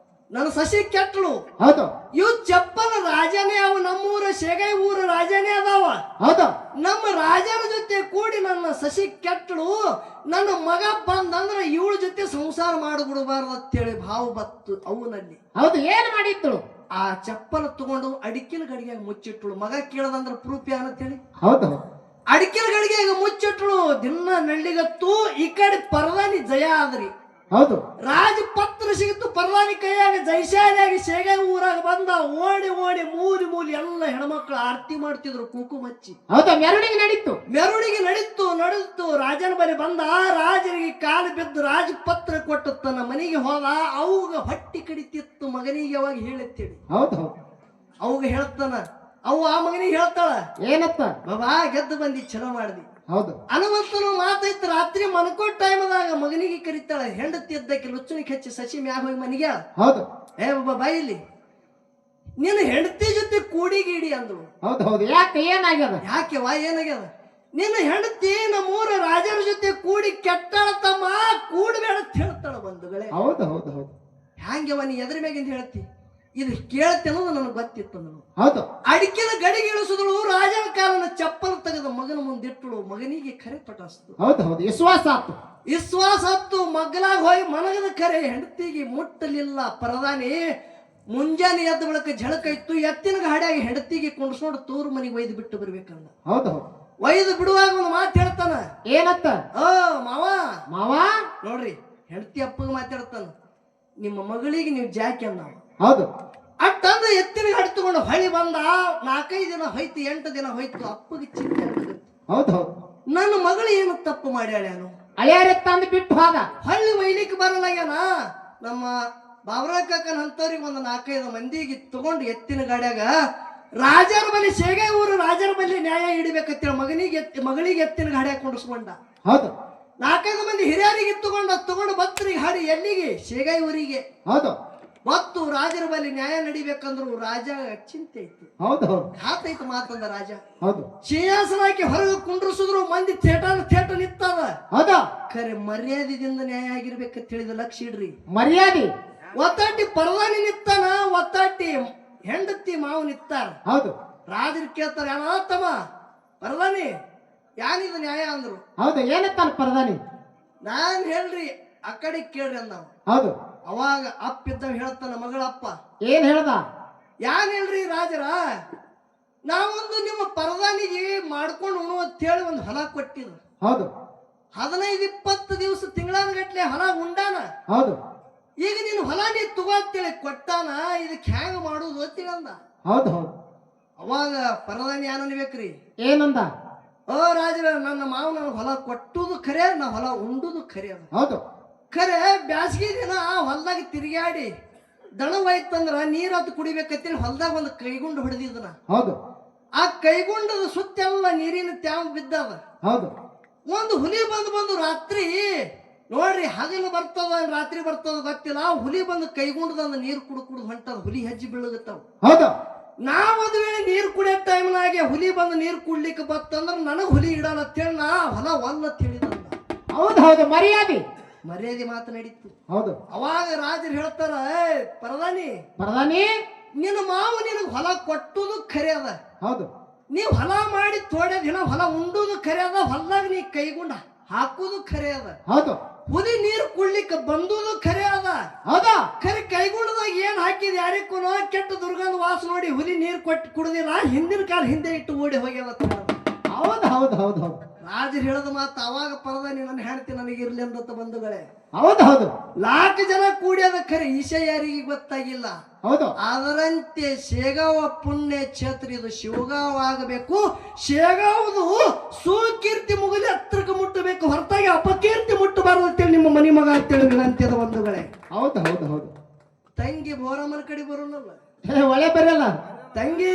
ನನ್ನ ಸಸಿ ಕೆಟ್ಟಳು. ಹೌದು ಇವ್ ಚಪ್ಪಲ ರಾಜನೇ ಅವ. ನಮ್ಮೂರ ಶೇಗೈ ಊರ ರಾಜನೇ ಅದಾವ. ಹೌದು ನಮ್ಮ ರಾಜನ ಜೊತೆ ಕೂಡಿ ನನ್ನ ಸಸಿ ಕೆಟ್ಟಳು. ನನ್ನ ಮಗ ಬಂದಂದ್ರ ಇವಳ ಜೊತೆ ಸಂಸಾರ ಮಾಡಿಬಿಡಬಾರ್ದು ಅಂತೇಳಿ ಭಾವ ಬತ್ತು ಅವನಲ್ಲಿ. ಹೌದು ಏನ್ ಮಾಡಿತ್ತು? ಆ ಚಪ್ಪಲ ತಗೊಂಡು ಅಡಿಕಿನ ಗಡಿಗೆ ಮುಚ್ಚಿಟ್ಳು. ಮಗ ಕೇಳದಂದ್ರ ಪ್ರೂಫ್ ಏನಂತೇಳಿ ಹೌದು ಅಡಿಕಿನ ಗಡಿಗೆ ಮುಚ್ಚಿಟ್ಳು. ದಿನ ನಳ್ಳಿಗತ್ತು. ಈ ಕಡೆ ಪರದಾನಿ ಜಯ ಆದ್ರಿ. ಹೌದು ರಾಜಪತ್ರ ಸಿಗುತ್ತು ಪರದಾನಿ ಕೈಯಾಗ. ಜೈಶಾಲಿಯಾಗಿ ಶೇಗೈ ಊರಾಗ ಬಂದ. ಓಡಿ ಓಡಿ ಮೂಲಿ ಎಲ್ಲ ಹೆಣ್ಮಕ್ಳು ಆರತಿ ಮಾಡ್ತಿದ್ರು ಕುಂಕುಮ ಹಚ್ಚಿ. ಹೌದು ಮೆರವಣಿಗೆ ನಡೀತು. ಮೆರವಣಿಗೆ ನಡೀತು. ರಾಜನ ಬಳಿ ಬಂದ. ರಾಜನಿಗೆ ಕಾಲು ಬಿದ್ದು ರಾಜಪತ್ರ ಕೊಟ್ಟು ತನ್ನ ಮನೆಗೆ ಹೋದ. ಅವಾಗ ಹೊಟ್ಟಿ ಕಡಿತಿತ್ತು ಮಗನಿಗೆ. ಅವಾಗ ಹೇಳತ್ತೇಳಿ ಹೌದು ಹೌದು ಅವಾಗ ಹೇಳ್ತಾನ. ಅವು ಆ ಮಗನಿಗೆ ಹೇಳ್ತಾಳ, ಏನತ್ತ? ಬಾಬಾ ಗೆದ್ದು ಬಂದಿ, ಚಲೋ ಮಾಡ್ದಿ. ಹೌದು ಹನುಮಂತನು ಮಾತೈತ್. ರಾತ್ರಿ ಮನ್ಕೋ ಟೈಮದಾಗ ಮಗನಿಗೆ ಕರಿತಾಳ. ಹೆಂಡತಿ ಇದ್ದಕ್ಕೆ ಲುಚ್ಚನಿಗೆ ಹಚ್ಚಿ ಸಸಿ ಮ್ಯಾಗ ಹೋಗಿ ಮನಿಗೆ. ಹೌದು ಏ ಬಾಬಾ ಬಾಯಿಲಿ ನಿನ್ನ ಹೆಂಡತಿ ಜೊತೆ ಕೂಡಿಗೀಡಿ ಅಂದಳು. ಹೌದು ಹೌದು ಯಾಕೆ ಏನಾಗ್ಯದ? ಯಾಕೆವಾ ಏನಾಗ್ಯದ? ನಿನ್ನ ಹೆಂಡತಿ ನಮ್ಮೂರ ರಾಜರ ಜೊತೆ ಕೂಡಿ ಕೆಟ್ಟಾಳ ತಮ್ಮ, ಕೂಡಬೇಡ ಅಂತ ಹೇಳ್ತಾಳ ಬಂಧುಗಳೇ. ಹೌದು ಹೌದು ಹೌದು ಹ್ಯಾಂಗೆವ ನೀ ಎದ್ರ ಮ್ಯಾಗಿಂದ ಹೇಳ್ತಿ? ಇದು ಕೇಳ್ತಿ ಅನ್ನೋದು ನನಗೆ ಗೊತ್ತಿತ್ತು. ನಾನು ಹೌದು ಅಡಿಕೆನ ಗಡಿಗೆ ಇಳಿಸಿದಳು. ರಾಜನ ಕಾಲನ ಚಪ್ಪಲ್ ತೆಗೆದ ಮಗನ ಮುಂದಿಟ್ಟಳು. ಮಗನಿಗೆ ಕರೆ ಪಟಾಸ್ತು. ಹೌದು ಹೌದು ವಿಶ್ವಾಸ ಆತು. ವಿಶ್ವಾಸ ಹತ್ತು. ಮಗ್ಲಾಗ ಹೋಗಿ ಮನಗದ ಕರೆ ಹೆಂಡತಿಗೆ ಮುಟ್ಟಲಿಲ್ಲ. ಪರದಾನಿ ಮುಂಜಾನೆ ಎದ್ದ ಬಳಕ ಝಳಕ ಇತ್ತು. ಎತ್ತಿನ ಗಾಡಿಯಾಗಿ ಹೆಂಡತಿಗೆ ಕುಂಡ್ಸ್ಕೊಂಡು ತೂರು ಮನೆಗೆ ಒಯ್ದು ಬಿಟ್ಟು ಬರ್ಬೇಕಂದ. ಹೌದು ಹೌದು ಒಯ್ದು ಬಿಡುವಾಗ ಒಂದು ಮಾತು ಹೇಳ್ತಾನ. ಏನತ್ತ? ಮಾವ ಮಾವ ನೋಡ್ರಿ, ಹೆಂಡತಿ ಅಪ್ಪಗೆ ಮಾತಾಡ್ತಾನ. ನಿಮ್ಮ ಮಗಳಿಗೆ ನೀವು ಜಾಕಿ ಅಂದ. ಹೌದು ಅಟ್ಟಂದ್ರೆ ಎತ್ತಿನ ಗಾಡಿ ತಗೊಂಡು ಹೊಳಿ ಬಂದ. 4-5 ದಿನ ಹೋಯ್ತು, 8 ದಿನ ಹೋಯ್ತು. ಅಪ್ಪಗೆ ಚಿಂತೆ ಆಗುತ್ತೆ. ಹೌದು ಹೌದು ನನ್ನ ಮಗಳು ಏನು ತಪ್ಪು ಮಾಡ್ಯಾಳ್ಯಾನು? ಅಳಿಯಾರೆ ತಂದು ಬಿಟ್ಟು ಹೋದ. ಹಳ್ಳಿ ಒಯ್ಲಿಕ್ಕೆ ಬರಲಾಗ್ಯಾನ. ನಮ್ಮ ಬಾಬರ ಕಾಕನ ಅಂತವ್ರಿಗೆ ಒಂದು 4-5 ಮಂದಿಗೆ ತಗೊಂಡು ಎತ್ತಿನ ಗಾಡ್ಯಾಗ ರಾಜರ ಬಳಿ, ಶೇಗೈ ಊರು ರಾಜರ ಬಳಿ ನ್ಯಾಯ ಹಿಡಿಬೇಕಂತೇಳಿ ಮಗಳಿಗೆ ಎತ್ತಿನ ಗಾಡ್ಯಾಗ ಕೊಂಡಿಸ್ಕೊಂಡ. ಹೌದು 4-5 ಮಂದಿ ಹಿರಿಯರಿಗೆ ತಗೊಂಡು ಬತ್ತರಿಗೆ ಹಾಡಿ ಎಲ್ಲಿಗೆ? ಶೇಗೈ ಊರಿಗೆ. ಹೌದು ಮತ್ತು ರಾಜರ ಬಳಿ ನ್ಯಾಯ ನಡಿಬೇಕಂದ್ರು ರಾಜ ಚಿಂತೆ ಇತ್ತು. ಹೌದು ಹೌದು ಹಾತೈತು ಮಾತಂದ ರಾಜ. ಹೌದು ಸಿಂಹಾಸನ ಹಾಕಿ ಹೊರಗೆ ಕುಂಡ್ರಿಸಿದ್ರು. ಮಂದಿ ಥೇಟ ನಿಂತದ. ಹೌದು ಖರೆ ಮರ್ಯಾದೆದಿಂದ ನ್ಯಾಯ ಆಗಿರ್ಬೇಕಂತ ಹೇಳಿದ ಲಕ್ಷ ಇಡ್ರಿ. ಮರ್ಯಾದೆ ಒತ್ತಾಟಿ ಪರದಾನಿ ನಿತ್ತಾನ, ಒತ್ತಾಟಿ ಹೆಂಡತಿ ಮಾವು ನಿತ್ತಾರ. ಹೌದು ರಾಜರು ಕೇಳ್ತಾರ, ತಮ್ಮ ಪರದಾನಿ ಯಾನಿದ ನ್ಯಾಯ ಅಂದ್ರು. ಹೌದು ಏನತ್ತಾನ ಪರದಾನಿ? ನಾನ್ ಹೇಳ್ರಿ ಆ ಕಡೆ ಕೇಳ್ರಿ ಅಂದ. ಹೌದು ಅವಾಗ ಅಪ್ಪಿದ್ದ ಹೇಳ್ತಾನ ಮಗಳ ಅಪ್ಪ. ಏನ್ ಹೇಳ್ದ? ಯಾನ್ ಹೇಳ್ರಿ ರಾಜರ, ನಾವೊಂದು ನಿಮ್ಮ ಪರದಾನಿಗೆ ಮಾಡ್ಕೊಂಡು ಉಣ್ಣು ಅಂತ ಹೇಳಿ ಒಂದು ಹೊಲ ಕೊಟ್ಟಿದ್ರು. ಹೌದು 15-20 ದಿವಸ ತಿಂಗಳಾನಗಟ್ಲೆ ಹೊಲ ಉಂಡಾನ. ಹೌದು ಈಗ ನೀನು ಹೊಲ ನೀ ತಗೋತೇಳಿ ಕೊಟ್ಟಾನ. ಇದಕ್ಕೆ ಹ್ಯಾಂಗ ಮಾಡುದು ಅಂತೇಳಿ ಅಂದ. ಹೌದು ಹೌದು ಅವಾಗ ಪರದಾನಿ ಯಾನ್ ಅನ್ಬೇಕ್ರಿ? ಏನಂದ? ರಾಜರ, ನನ್ನ ಮಾವ ನನಗೆ ಹೊಲ ಕೊಟ್ಟುದು ಖರೆ, ನಾ ಹೊಲ ಉಂಡುದು ಖರೆ ಅದ. ಹೌದು ಖರೆ ಬ್ಯಾಸಗಿ ದಿನ ಹೊಲದಾಗ ತಿರುಗಾಡಿ ದಣ ಹೋಯ್ತಂದ್ರ ನೀರ್ ಹತ್ತು ಕುಡಿಬೇಕಂತೇಳಿ ಹೊಲದಾಗ ಒಂದು ಕೈಗುಂಡು ಹೊಡೆದಿದ್ದನ. ಹೌದು ಆ ಕೈಗುಂಡದ ಸುತ್ತೆಲ್ಲ ನೀರಿನ ತ್ಯಾವ ಬಿದ್ದವ. ಹೌದು ಒಂದು ಹುಲಿ ಬಂದು ರಾತ್ರಿ ನೋಡ್ರಿ, ಹಗಲು ಬರ್ತದ ರಾತ್ರಿ ಬರ್ತದ ಗೊತ್ತಿಲ್ಲ. ಹುಲಿ ಬಂದು ಕೈಗುಂಡದ ನೀರು ಕುಡಿದು ಹೊಂಟದ. ಹುಲಿ ಹೆಜ್ಜೆ ಬೀಳಗತ್ತಾವ. ಹೌದು ನಾವೊಂದು ವೇಳೆ ನೀರು ಕುಡಿಯೋ ಟೈಮ್ನಾಗೆ ಹುಲಿ ಬಂದು ನೀರು ಕುಡ್ಲಿಕ್ಕೆ ಬತ್ತಂದ್ರ ನನಗ್ ಹುಲಿ ಇಡಲ್ಲ ಅಂತೇಳಿ ನಾ ಹೊಲ ಒಲ್ಲ ತಿಳಿದ. ಹೌದು ಹೌದು ಮರ್ಯಾದೆ ಮಾತು ನಡೀತು. ಹೌದು ಅವಾಗ ರಾಜರು ಹೇಳ್ತಾರ, ಪರದಾನಿ ನಿನ್ನ ಮಾವು ನಿನಗೆ ಹೊಲ ಕೊಟ್ಟುದು ಖರೆ ಅದ. ಹೌದು ನೀವ್ ಹೊಲ ಮಾಡಿ ತೋಡೆ ದಿನ ಹೊಲ ಉಂಡುದು ಖರೆ ಅದ. ಹೊಲದಾಗ ನೀ ಕೈಗುಂಡ ಹಾಕುದು ಖರೆ ಅದ. ಹೌದು ಹುಲಿ ನೀರು ಕುಡ್ಲಿಕ್ಕೆ ಬಂದುದು ಖರೆ ಅದ. ಹೌದಾ? ಖರೆ ಕೈಗುಂಡದಾಗ ಏನ್ ಹಾಕಿದ್ ಯಾರಿಗೂ ಕೆಟ್ಟ ದುರ್ಗಂಧ ವಾಸ ನೋಡಿ ಹುಲಿ ನೀರು ಕೊಟ್ಟು ಕುಡ್ದಿಲ್ಲ. ಹಿಂದಿನ ಕಾಲ ಹಿಂದೆ ಇಟ್ಟು ಓಡಿ ಹೋಗ್ಯದ. ಹೌದು ಹೌದು ಹೌದು ಹೌದು ರಾಜರು ಹೇಳದ ಮಾತು. ಅವಾಗ ಪರದಾನಿ ನನ್ನ ಹೆಂಡತಿ ನನಗಿರ್ಲಿ ಅಂತ ಬಂಧುಗಳೇ. ಹೌದು ಹೌದು ನಾಲ್ಕು ಜನ ಕೂಡ್ಯದ ಖರೆ ಈಶ ಯಾರಿಗೆ ಗೊತ್ತಾಗಿಲ್ಲ. ಹೌದು ಅದರಂತೆ ಶೇಗಾವ ಪುಣ್ಯ ಕ್ಷೇತ್ರ ಇದು ಶಿವಗಾವ್ ಆಗಬೇಕು. ಶೇಗಾವದು ಸುಕೀರ್ತಿ ಮುಗಲಿ ಹತ್ರಕ್ಕೆ ಮುಟ್ಟಬೇಕು, ಹೊರತಾಗಿ ಅಪಕೀರ್ತಿ ಮುಟ್ಟಬಾರದು ಅಂತೇಳಿ ನಿಮ್ಮ ಮನಿ ಮಗ ಅಂತೇಳಿ ವಿನಂತಿ ಅದ ಬಂಧುಗಳೇ. ಹೌದು ಹೌದು ಹೌದು ತಂಗಿ ಬೋರಮ್ಮನ ಕಡೆ ಬರೋನಲ್ಲ, ಒಳ್ಳೆ ಬರಲ್ಲ ತಂಗಿ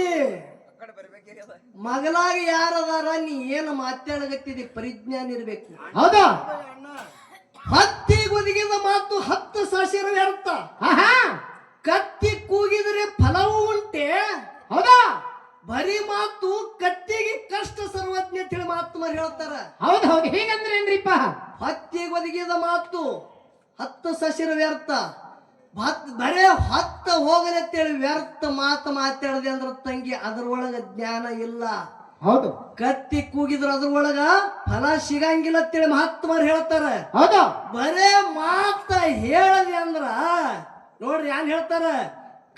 ಮಗಲಾಗಿ ಯಾರದಾರ ನೀ ಏನು ಮಾತಾಡಗತ್ತಿದೆ ಪರಿಜ್ಞಾನ ಇರ್ಬೇಕು. ಹೌದಾ ಹತ್ತಿ ಒದಗಿದ ಮಾತು 10 ಸಾವಿರ ವ್ಯರ್ಥ. ಆಹಾ ಕತ್ತಿ ಕೂಗಿದ್ರೆ ಫಲವೂ ಉಂಟೆ. ಹೌದಾ ಬರೀ ಮಾತು ಕತ್ತಿಗೆ ಕಷ್ಟ ಸರ್ವಜ್ಞ ತಿಳಿ ಮಾತು ಮಾರಿ ಹೇಳ್ತಾರ. ಹೌದು ಹೌದು ಹೀಗಂದ್ರೆ ಏನ್ರಿಪ್ಪ? ಹತ್ತಿ ಒದಗಿದ ಮಾತು 10 ಸಾವಿರ ವ್ಯರ್ಥ. ಬರೇ 10 ಹೋಗಲಿ ಅಂತೇಳಿ ವ್ಯರ್ಥ ಮಾತು ಮಾತಾಡದೆ ಅಂದ್ರ ತಂಗಿ ಅದ್ರೊಳಗ ಜ್ಞಾನ ಇಲ್ಲ. ಹೌದು ಕತ್ತಿ ಕೂಗಿದ್ರ ಅದ್ರೊಳಗ ಫಲ ಸಿಗಂಗಿಲ್ಲ ಅಂತೇಳಿ ಮಹಾತ್ಮರು ಹೇಳ್ತಾರ. ಹೌದು ಬರೇ ಮಾತ ಹೇಳದೆ ಅಂದ್ರ ನೋಡ್ರಿ ಏನ್ ಹೇಳ್ತಾರ,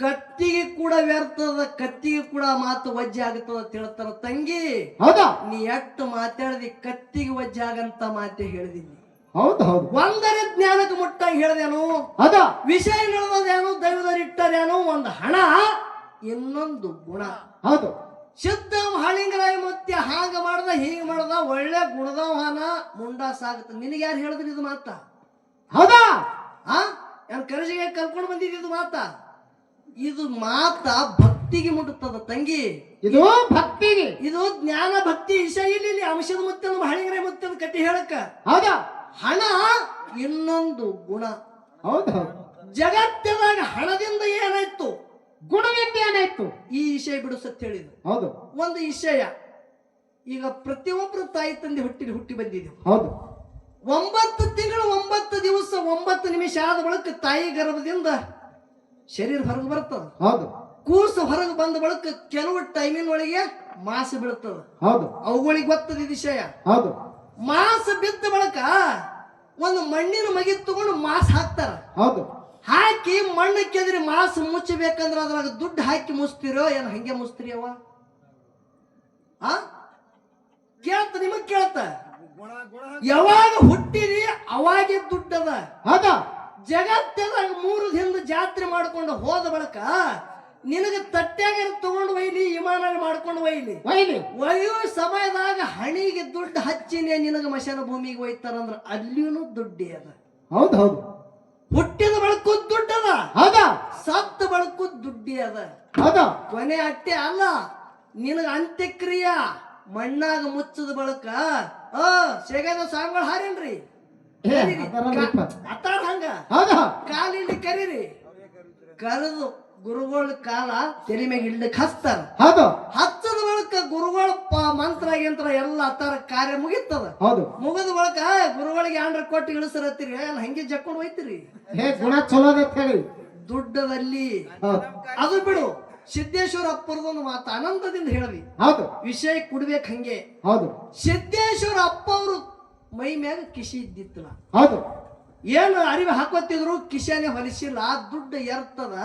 ಕತ್ತಿಗೆ ಕೂಡ ವ್ಯರ್ಥದ, ಕತ್ತಿಗೆ ಕೂಡ ಮಾತು ವಜ್ಜೆ ಆಗುತ್ತದ ಅಂತ ಹೇಳ್ತಾರ. ತಂಗಿ ಹೌದಾ ನೀ ಎಷ್ಟು ಮಾತಾಡದಿ ಕತ್ತಿಗೆ ವಜ್ಜೆ ಆಗಂತ ಮಾತೆ ಹೇಳಿದೀನಿ. ಹೌದು ಹೌದು ಒಂದರೆ ಜ್ಞಾನಕ್ಕೆ ಮುಟ್ಟಾಗಿ ಹೇಳ್ದೇನು, ಹೌದಾ ವಿಷಯ ನಡೆದೇನು, ದೈವದರಿಟ್ಟರೇನು, ಒಂದು ಹಣ ಇನ್ನೊಂದು ಗುಣ. ಹೌದು ಶುದ್ಧ ಹಳಿಂಗರಾಯ ಮುತ್ಯ ಹಾಂಗ ಮಾಡ್ದ ಹೀಗ ಮಾಡ್ದ ಒಳ್ಳೆ ಗುಣದವನ ಮುಂಡ ಸಾಗುತ್ತ. ನಿನಗೆ ಯಾರು ಹೇಳಿದ್ರಿ ಇದು ಮಾತ? ಹೌದಾ ಏನ್ ಕರಜಿಗೆ ಕಲ್ಕೊಂಡು ಬಂದಿದ್ದು ಮಾತ? ಇದು ಮಾತ ಭಕ್ತಿಗೆ ಮುಟ್ಟುತ್ತದ ತಂಗಿ. ಇದು ಭಕ್ತಿಗೆ, ಇದು ಜ್ಞಾನ ಭಕ್ತಿ ವಿಷಯ. ಇಲ್ಲಿ ಅಂಶದ ಮುತ್ತದ ಹಳಿಂಗರಾಯ ಮುತ್ತದ ಕಟ್ಟಿ ಹೇಳಕ್ಕ. ಹೌದಾ ಹಣ ಇನ್ನೊಂದು ಗುಣ. ಹೌದು ಹೌದು ಜಗತ್ತಿನಾಗ ಹಣದಿಂದ ಏನಾಯ್ತು, ಗುಣದಿಂದ ಏನಾಯ್ತು, ಈ ವಿಷಯ ಬಿಡು ಸತ್ಯ ಹೇಳಿದ್ರು. ಹೌದು ಒಂದು ವಿಷಯ, ಈಗ ಪ್ರತಿಯೊಬ್ಬರು ತಾಯಿ ತಂದೆ ಹುಟ್ಟಿ ಬಂದಿದ್ದೀವಿ. ಹೌದು 9 ತಿಂಗಳು 9 ದಿವಸ 9 ನಿಮಿಷ ಆದ ಬಳಿಕ ತಾಯಿ ಗರ್ಭದಿಂದ ಶರೀರ ಹೊರಗೆ ಬರ್ತದ. ಹೌದು ಕೂಸು ಹೊರಗೆ ಬಂದ ಬಳಿಕ ಕೆಲವು ಟೈಮಿನ ಒಳಗೆ ಮಾಸ ಬೀಳ್ತದ. ಹೌದು ಅವುಗಳಿಗೆ ಗೊತ್ತದ ಈ ವಿಷಯ. ಹೌದು ಮಾಸ ಬಿದ್ದ ಬಳಿಕ ಒಂದು ಮಣ್ಣಿನ ಮಗಿ ತಗೊಂಡು ಮಾಸ ಹಾಕ್ತಾರ. ಹೌದು ಹಾಕಿ ಮಣ್ಣು ಕೆದರಿ ಮಾಸ ಮುಚ್ಚಬೇಕಂದ್ರ ಅದ್ರಾಗ ದುಡ್ಡು ಹಾಕಿ ಮುಚ್ತಿರೋ ಏನ್ ಹಂಗೆ ಮುಚ್ತಿರಿ ಅವ? ಕೇಳ್ತ ನಿಮಗ್ ಕೇಳ್ತ, ಯಾವಾಗ ಹುಟ್ಟಿರಿ ಅವಾಗೆ ದುಡ್ಡದ. ಹೌದಾ ಜಗತ್ತದಾಗ 3 ದಿನದ ಜಾತ್ರೆ ಮಾಡ್ಕೊಂಡು ಹೋದ ಬಳಿಕ ನಿನಗ ತಟ್ಟ್ಯಾಗ ತಗೊಂಡು ಒಯ್ಲಿ, ವಿಮಾನ ಮಾಡ್ಕೊಂಡು ಒಯ್ಲಿ, ಒಯ್ಯೋ ಸಮಯದಾಗ ಹಣಿಗೆ ದುಡ್ಡು ಹಚ್ಚಿನೇ ನಿನಗ ಮಶಾನ ಭೂಮಿಗೆ ಒಯ್ತಾರಂದ್ರ ಅಲ್ಲಿಯೂ ದುಡ್ಡೇ ಅದ. ಹೌದು ಹೌದು ಹುಟ್ಟಿದ ಬಳಕು ದುಡ್ಡದ, ಹೌದಾ ಸತ್ತ ಬಳಕು ದುಡ್ಡಿ ಅದ. ಹೌದಾ ಕೊನೆ ಅಟ್ಟೆ ಅಲ್ಲ, ನಿನಗ ಅಂತ್ಯಕ್ರಿಯೆ ಮಣ್ಣಾಗ ಮುಚ್ಚದ ಬಳಕ ಶೇಗದ ಸಾಂಗಳ ಹಾರೇನ್ರಿ ಅತ್ತಾರ ಹಂಗ ಕಾಲಿಂದ ಕರೀರಿ, ಕರೆದು ಗುರುಗಳ ಕಾಲ ತೆಲಿ ಮ್ಯಾಗ ಇಡ್ಲಿಕ್ಕೆ ಹಚ್ತಾರ. ಹೌದು ಹಚ್ಚದ ಬಳಕ ಗುರುಗಳ ಮಂತ್ರ ಗಿಂತ್ರ ಎಲ್ಲ ಅತ್ತಾರ ಕಾರ್ಯ ಮುಗಿತದ. ಹೌದು ಮುಗಿದ ಬಳಕ ಗುರುಗಳಿಗೆ ಆಂಡ್ರ ಕೊಟ್ಟು ಇಳಿಸರತ್ತೀರಿ, ಹಂಗೆ ಜಕ್ಕೊಂಡು ಹೋಯ್ತಿರಿ. ಗುಣ ಚಲೋ ಅದ ಹೇಳಿ ದುಡ್ಡದಲ್ಲಿ ಅದು ಬಿಡು. ಸಿದ್ದೇಶ್ವರ ಅಪ್ಪರದೊಂದು ಮಾತು ಆನಂದದಿಂದ ಹೇಳವಿ. ಹೌದು ವಿಷಯ ಕುಡ್ಬೇಕು ಹಂಗೆ. ಹೌದು ಸಿದ್ದೇಶ್ವರ ಅಪ್ಪ ಅವರು ಮೈ ಮ್ಯಾಗ ಕಿಶಿ ಇದ್ದಿತ್ತಲ್ಲ, ಹೌದು ಏನು ಅರಿವಿ ಹಾಕೋತಿದ್ರು, ಕಿಶಾನೆ ಹೊಲಿಸಿಲ್ಲ, ದುಡ್ಡು ಎರ್ತದ.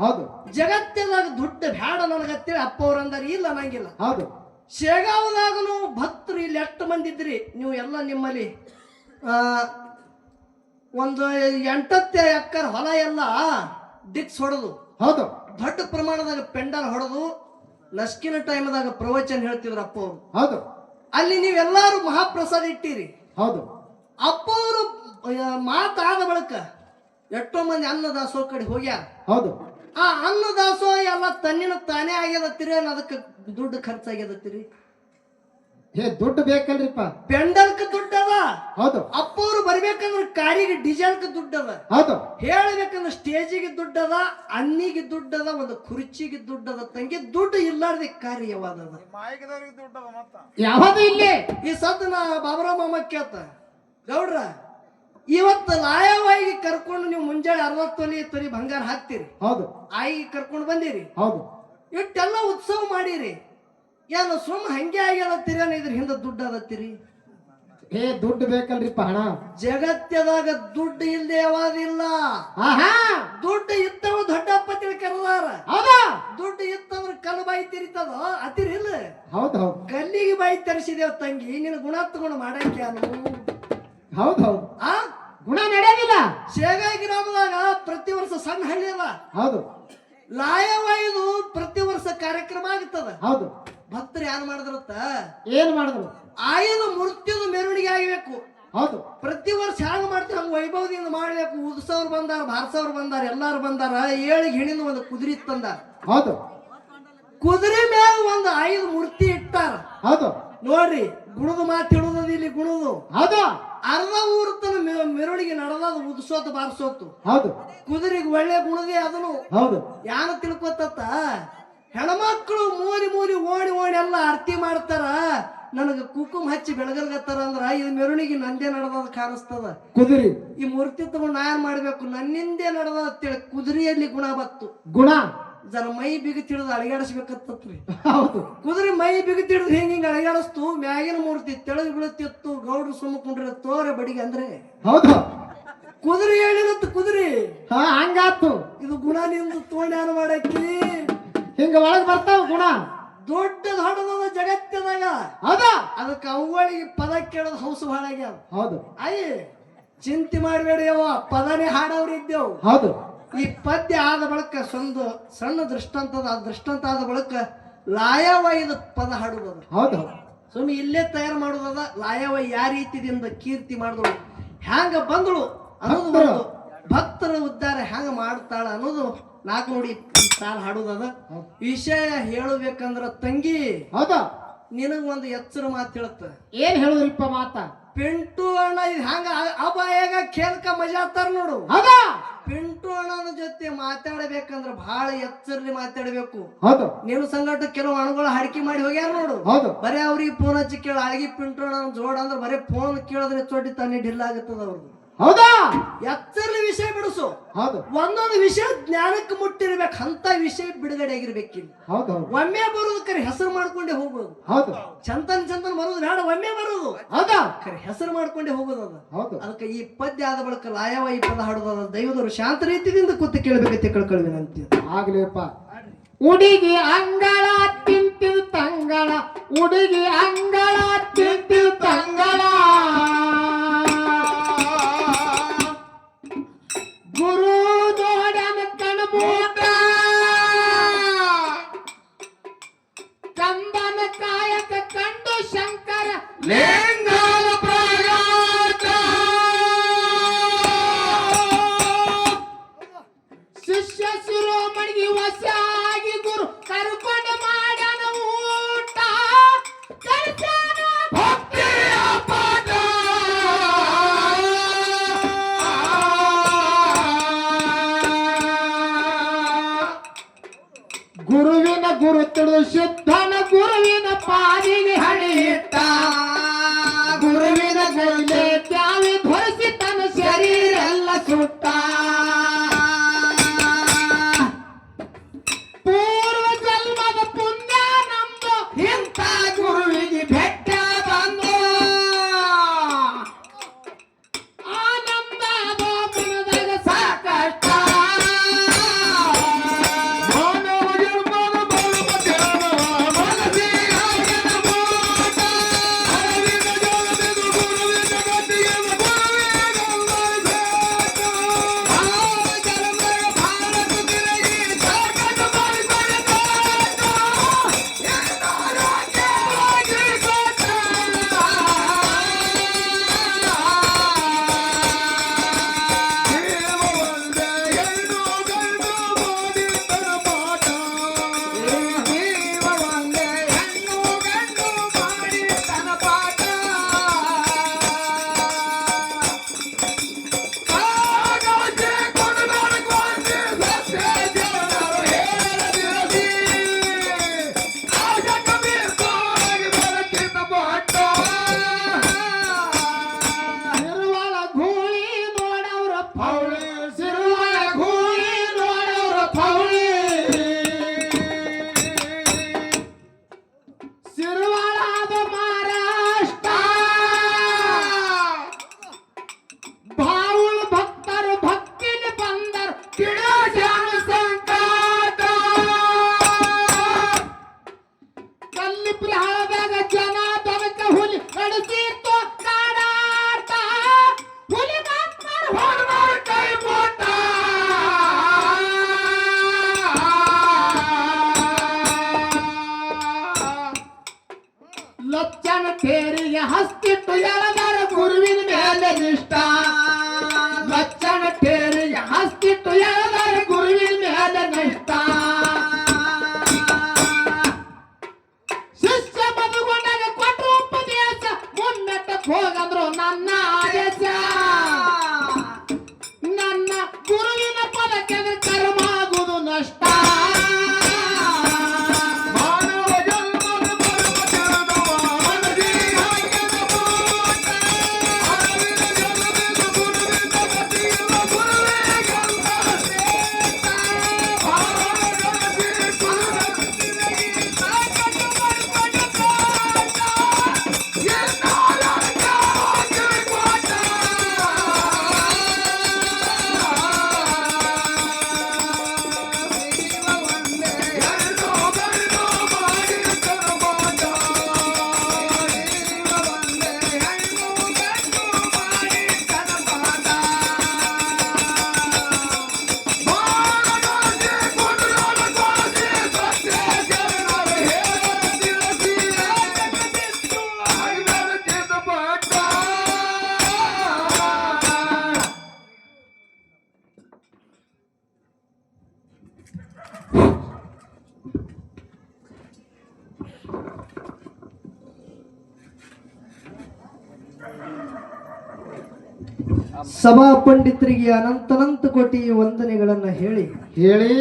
ಹೌದು ಜಗತ್ತಿನಾಗ ದುಡ್ಡು ಬ್ಯಾಡ ನನಗತ್ತೇಳಿ ಅಪ್ಪ ಅವ್ರ ಅಂದಾರ, ಇಲ್ಲ ನಂಗಿಲ್ಲ. ಹೌದು ಶೇಗಾವದಾಗನು ಭಕ್ತರು ಇಲ್ಲಿ ಎಷ್ಟು ಮಂದಿ ಇದ್ರಿ ನೀವು ಎಲ್ಲ, ನಿಮ್ಮಲ್ಲಿ ಒಂದು 8 ಎಕರೆ ಹೊಲ ಎಲ್ಲ ಡಿಕ್ಸ್ ಹೊಡೆದು, ಹೌದು ದೊಡ್ಡ ಪ್ರಮಾಣದಾಗ ಪೆಂಡಲ್ ಹೊಡೆದು ನಸ್ಕಿನ ಟೈಮ್ದಾಗ ಪ್ರವಚನ ಹೇಳ್ತಿದ್ರು ಅಪ್ಪ ಅವರು. ಹೌದು ಅಲ್ಲಿ ನೀವೆಲ್ಲಾರು ಮಹಾಪ್ರಸಾದ ಇಟ್ಟಿರಿ. ಹೌದು ಅಪ್ಪ ಅವರು ಮಾತಾದ ಬಳಿಕ ಎಷ್ಟೋ ಮಂದಿ ಅನ್ನದಾಸೋ ಕಡೆ ಹೋಗ್ಯಾರ. ಹೌದು ಆ ಅನ್ನದಾಸೋ ಎಲ್ಲ ತನ್ನಿನ ತಾನೇ ಆಗ್ಯದತ್ತೀರಿ, ಅದಕ್ಕೆ ದುಡ್ಡು ಖರ್ಚಾಗ್ಯದತ್ತೀರಿ. ದುಡ್ಡು ಬೇಕಲ್ರಿಪ್ಪ, ಪೆಂಡಲ್ಕ ದುಡ್ಡದ. ಹೌದು ಅಪ್ಪ ಅವರು ಬರ್ಬೇಕಂದ್ರೆ ಕಾರಿಗೆ ಡೀಸೆಲ್ಕ ದುಡ್ಡದ, ಹೌದು ಹೇಳ್ಬೇಕಂದ್ರೆ ಸ್ಟೇಜಿಗೆ ದುಡ್ಡದ, ಅನ್ನಿಗೆ ದುಡ್ಡದ, ಒಂದು ಕುರ್ಚಿಗೆ ದುಡ್ಡದ. ತಂಗಿ ದುಡ್ಡು ಇಲ್ಲಾರ್ದೆ ಕಾರ್ಯವಾದ ಯಾವುದು ಇಲ್ಲಿ. ಈ ಸದ್ದ ನಾ ಬಾಬರಾವ್ ಮಾಮ ಕೇಳ್ತ, ಗೌಡ್ರ ಇವತ್ತು ಲಾಯವಾಗಿ ಕರ್ಕೊಂಡು ನೀವು ಮುಂಜಾನೆ 60 ತೊಲಿ ಬಂಗಾರ ಹಾಕ್ತಿರಿ, ಹೌದು ಆಯಿಗೆ ಕರ್ಕೊಂಡು ಬಂದಿರಿ, ಹೌದು ಇಟ್ಟೆಲ್ಲ ಉತ್ಸವ ಮಾಡಿರಿ, ಏನು ಸುಮ್ಮ ಹಂಗೆ ಆಗ್ಯದತ್ತೀರಿ ಅನ್ನೋ ಇದ್ರ ಹಿಂದೆ ದುಡ್ಡು ಅದತ್ತೀರಿ. ದುಡ್ಡು ಬೇಕಲ್ರಿಪ್ಪ, ಹಣ ಜಗತ್ತದಾಗ ದುಡ್ಡು ಇಲ್ದೆ ಯಾವಾದಿಲ್ಲ. ದುಡ್ಡು ಇತ್ತವ ದೊಡ್ಡಪ್ಪ ತಿಳ್ಕರದಾರ. ದುಡ್ಡು ಇತ್ತಂದ್ರ ಕಲ್ಲು ಬಾಯಿ ತಿರಿತದ ಅತಿರಿ ಇಲ್ಲ. ಹೌದು ಹೌದು ಕಲ್ಲಿಗೆ ಬಾಯಿ ತರಿಸಿದೇವ್ ತಂಗಿ, ನಿನ್ನ ಗುಣ ತಗೊಂಡು ಮಾಡಕ್ಕೆ. ಹೌದು ಹೌದು ಗುಣ ನಡೆಯೋದಿಲ್ಲ. ಶೇಗಾಯಿ ಗ್ರಾಮದಾಗ ಪ್ರತಿ ವರ್ಷ ಸಣ್ಣ ಹಳ್ಳಿ ಅದ. ಹೌದು ಲಾಯವಾಯುದು ಪ್ರತಿ ವರ್ಷ ಕಾರ್ಯಕ್ರಮ ಆಗ್ತದ. ಹೌದು. ಭಕ್ತರು ಯಾರು ಮಾಡಿದ್ರತ್ತ ಏನ್ ಮಾಡಿದ್ರು? ಆಯುಧ ಮೂರ್ತಿಯದು ಮೆರವಣಿಗೆ ಆಗಬೇಕು. ಹೌದು. ಪ್ರತಿ ವರ್ಷ ಹ್ಯಾಂಗ ಮಾಡ್ತೀವಿ ಹಂಗ ವೈಭವದಿಂದ ಮಾಡ್ಬೇಕು. ಉದ್ಸವ್ರು ಬಂದಾರ, ಭಾರಸವ್ರು ಬಂದಾರ, ಎಲ್ಲಾರು ಬಂದಾರ. 7 ಹೆಣ್ಣಿನ ಒಂದು ಕುದುರೆ ತಂದಾರ. ಹೌದು. ಕುದುರೆ ಮ್ಯಾಗ ಒಂದು 5 ಮೂರ್ತಿ ಇಟ್ಟಾರ. ಹೌದು. ನೋಡ್ರಿ ಗುಣದ ಮಾತು ಹೇಳುದದು ಇಲ್ಲಿ ಗುಣದು. ಹೌದು. ಅರ್ಧ ಊರು ತನ ಮೆರವಣಿಗೆ ನಡೆದ ಉದ್ಸೋತು ಬಾರಿಸೋತು. ಹೌದು. ಕುದುರೆಗೆ ಒಳ್ಳೆ ಗುಣದೇ ಅದನ್ನು. ಹೌದು. ಯಾನ ತಿಳ್ಕೊತ್ತ ಹೆಣ್ಮಕ್ಳು ಮೂರಿ ಮೂರಿ ಓಡಿ ಓಡಿ ಎಲ್ಲ ಆರತಿ ಮಾಡ್ತಾರ. ನನಗೆ ಕುಕುಮ ಹಚ್ಚಿ ಬೆಳಗಲ್ಗತ್ತಾರ ಅಂದ್ರ ಇದು ಮೆರವಣಿಗೆ ನಂದೇ ನಡೆದ ಕಾಣಿಸ್ತದ. ಕುದುರೆ ಈ ಮೂರ್ತಿ ತಗೊಂಡು ನಾ ಏನ್ ಮಾಡ್ಬೇಕು, ನನ್ನಿಂದೇ ನಡೆದ ಅಂತೇಳಿ ಕುದುರೆಯಲ್ಲಿ ಗುಣ ಬತ್ತು. ಗುಣ ಜನ ಮೈ ಬಿಗಿ ತಿಳಿದು ಅಳಗಾಡಿಸ್ಬೇಕತ್ತತ್ರಿ. ಹೌದು. ಕುದುರೆ ಮೈ ಬಿಗಿ ತಿಳಿದು ಹಿಂಗ ಅಳಗಾಡಿಸ್ತು. ಮ್ಯಾಗಿನ ಮೂರ್ತಿ ತೆಳಗ್ ಬೀಳುತ್ತಿತ್ತು. ಗೌಡ್ರು ಸುಮ್ಮಕೊಂಡ್ರೆ ತೋರೆ ಬಡಿಗೆ ಅಂದ್ರೆ ಹೌದು. ಕುದುರೆ ಹೇಳಿರತ್ತು. ಕುದುರೆ ಹಂಗಾತು. ಇದು ಗುಣ ನಿಂದು ತೋಣ್ಯಾನ ಮಾಡಕ್ಕಿ ಹಿಂಗ ಒಳಗ್ ಬರ್ತಾವ ಗುಣ. ದೊಡ್ಡದ ಹೊಡೆದ ಜಗತ್ತದಾಗ. ಹೌದಾ? ಅದಕ್ಕೆ ಅವುಗಳಿಗೆ ಪದ ಕೇಳೋದು ಹೌಸು ಬಹಳ ಆಗ್ಯಾವ. ಹೌದು. ಅಯ್ಯ ಚಿಂತೆ ಮಾಡಬೇಡಿ ಯವ್ವ, ಪದನೇ ಹಾಡವ್ರಿದ್ದೇವು. ಹೌದು. ಈ ಪದ್ಯ ಆದ ಬಳಿಕ ಸಣ್ಣ ದೃಷ್ಟಾಂತದ. ಆ ದೃಷ್ಟಾಂತ ಆದ ಬಳಿಕ ಲಾಯವಾಯಿದ ಪದ ಹಾಡುವುದು. ಹೌದು. ಸುಮ್ಮನೆ ಇಲ್ಲೇ ತಯಾರು ಮಾಡುವುದ. ಲಾಯವಾಯಿ ಯಾವ ರೀತಿಯಿಂದ ಕೀರ್ತಿ ಮಾಡಿದಳು, ಹ್ಯಾಂಗ ಬಂದಳು ಅನ್ನೋದು ಒಂದು ಭಕ್ತರ ಉದ್ಧಾರ ಹ್ಯಾಂಗ ಮಾಡ್ತಾಳ ಅನ್ನೋದು ನಾಲ್ಕು ನೋಡಿ ಸಾರ್ ಹಾಡುದದ. ವಿಷಯ ಹೇಳಬೇಕಂದ್ರ ತಂಗಿ, ಹೌದಾ, ನಿನಗ ಒಂದು ಎಚ್ಚರ ಮಾತು ಹೇಳುತ್ತ. ಏನ್ ಹೇಳುದ್ರಿಪ್ಪ ಮಾತ? ಪಿಂಟು ಅಣ್ಣ ಇದು ಹಂಗ ಅಬಾಯಾಗ ಕೇಳ್ಕ ಮಜಾ ಆತಾರ ನೋಡು. ಹೌದಾ? ಪಿಂಟು ಅಣ್ಣನ ಜೊತೆ ಮಾತಾಡಬೇಕಂದ್ರ ಬಹಳ ಎಚ್ಚರಲ್ಲಿ ಮಾತಾಡಬೇಕು. ಹೌದು. ನೀನು ಸಂಗಟ ಕೆಲವು ಅಣಗಳು ಹಾಡಿಕೆ ಮಾಡಿ ಹೋಗ್ಯಾರ ನೋಡು. ಹೌದು. ಬರೀ ಅವ್ರಿಗೆ ಫೋನ್ ಹಚ್ಚಿ ಕೇಳ ಅಳಗಿ ಪಿಂಟು ಅಣ್ಣ ಜೋಡ ಅಂದ್ರೆ ಬರೀ ಫೋನ್ ಕೇಳಿದ್ರೆ ಚೋಟಿ ತಾನೇ ಡಿಲ್ ಆಗುತ್ತದ ಅವ್ರದ್ದು. ಹೌದಾ? ಎಚ್ಚರಲ್ಲಿ ವಿಷಯ ಬಿಡಿಸು. ಹೌದು. ಒಂದೊಂದು ವಿಷಯ ಜ್ಞಾನಕ್ಕೆ ಮುಟ್ಟಿರ್ಬೇಕು. ಅಂತ ವಿಷಯ ಬಿಡುಗಡೆ ಆಗಿರ್ಬೇಕಿಲ್ಲ. ಹೌದು. ಒಮ್ಮೆ ಬರೋದು ಕರೆ ಹೆಸರು ಮಾಡ್ಕೊಂಡೆ ಹೋಗೋದು. ಹೌದು. ಚಂತನ್ ಬರೋದು ಬೇಡ, ಒಮ್ಮೆ ಬರೋದು. ಹೌದಾ? ಕರೆ ಹೆಸರು ಮಾಡ್ಕೊಂಡೆ ಹೋಗೋದು ಅದ. ಹೌದು. ಅದಕ್ಕೆ ಈ ಪದ್ಯ ಆದ ಬಳಿಕ ಲಾಯವ ಈ ಪದ ಹಾಡೋದ. ದೈವದವರು ಶಾಂತ ರೀತಿಯಿಂದ ಕೂತು ಕೇಳಬೇಕಂತ ಕೇಳ್ಕೊಳ್ವೇನಂತ ಆಗ್ಲಿಪ್ಪ. ಹುಡುಗಿ ಅಂಗಳ ತಿಂತಿದ್ ತಂಗಳ, ಹುಡುಗಿ ಅಂಗಳ ತಿಂತಿದ್ ತಂಗಳ, ಗುರು ನೋಡನ ಕಣ್ಮೂಟ, ಕಂದನ ಕಾಯಕ ಕಂಡು ಶಂಕರ ಲಿಂಗನ ಪ್ರಯಾತ, ಶಿಷ್ಯ ಶಿರೋಮಣಿಗೆ ವಸಾಗಿ ಗುರು ಕರ್ಕೊಂಡು ಮಾಡ್ಯಾನ ಊಟ, ಕಲಿಸ್ಯಾನ ಭಕ್ತಿಯ ಪಾಠ. ಗುರುವಿನ ಗುರು ತಿಳಿದು ಸಿದ್ಧನ ಗುರುವಿನ ಪಾದಿಗೆ ಹಣಿಯಿಟ್ಟ, ಗುರುವಿನ ಗೈಲೆ ತ್ಯಾವಿ ಧರಿಸಿ ತನ್ನ ಶರೀರ ಎಲ್ಲ ಸುಟ್ಟ. ಪೂರ್ವ ಜನ್ಮದ ಪುಣ್ಯ ನಮ್ದು ಇಂಥ ಗುರುವಿಗೆ ಬೆಟ್ಟ ಬಂದು, ಆನಂದ ಮನದಾಗ ಸಾಕಷ್ಟ. ಮಾನವ ಜನ್ಮದ ಬಲು ಮಧ್ಯಾಹ್ನ ಮನಸ್ಸಿಗಾಗಿನ ಮೋಟ, ಅರಿವಿನ ಸಭಾ ಪಂಡಿತರಿಗೆ ಅನಂತನಂತ ಕೋಟಿ ವಂದನೆಗಳನ್ನ ಹೇಳಿ ಹೇಳಿ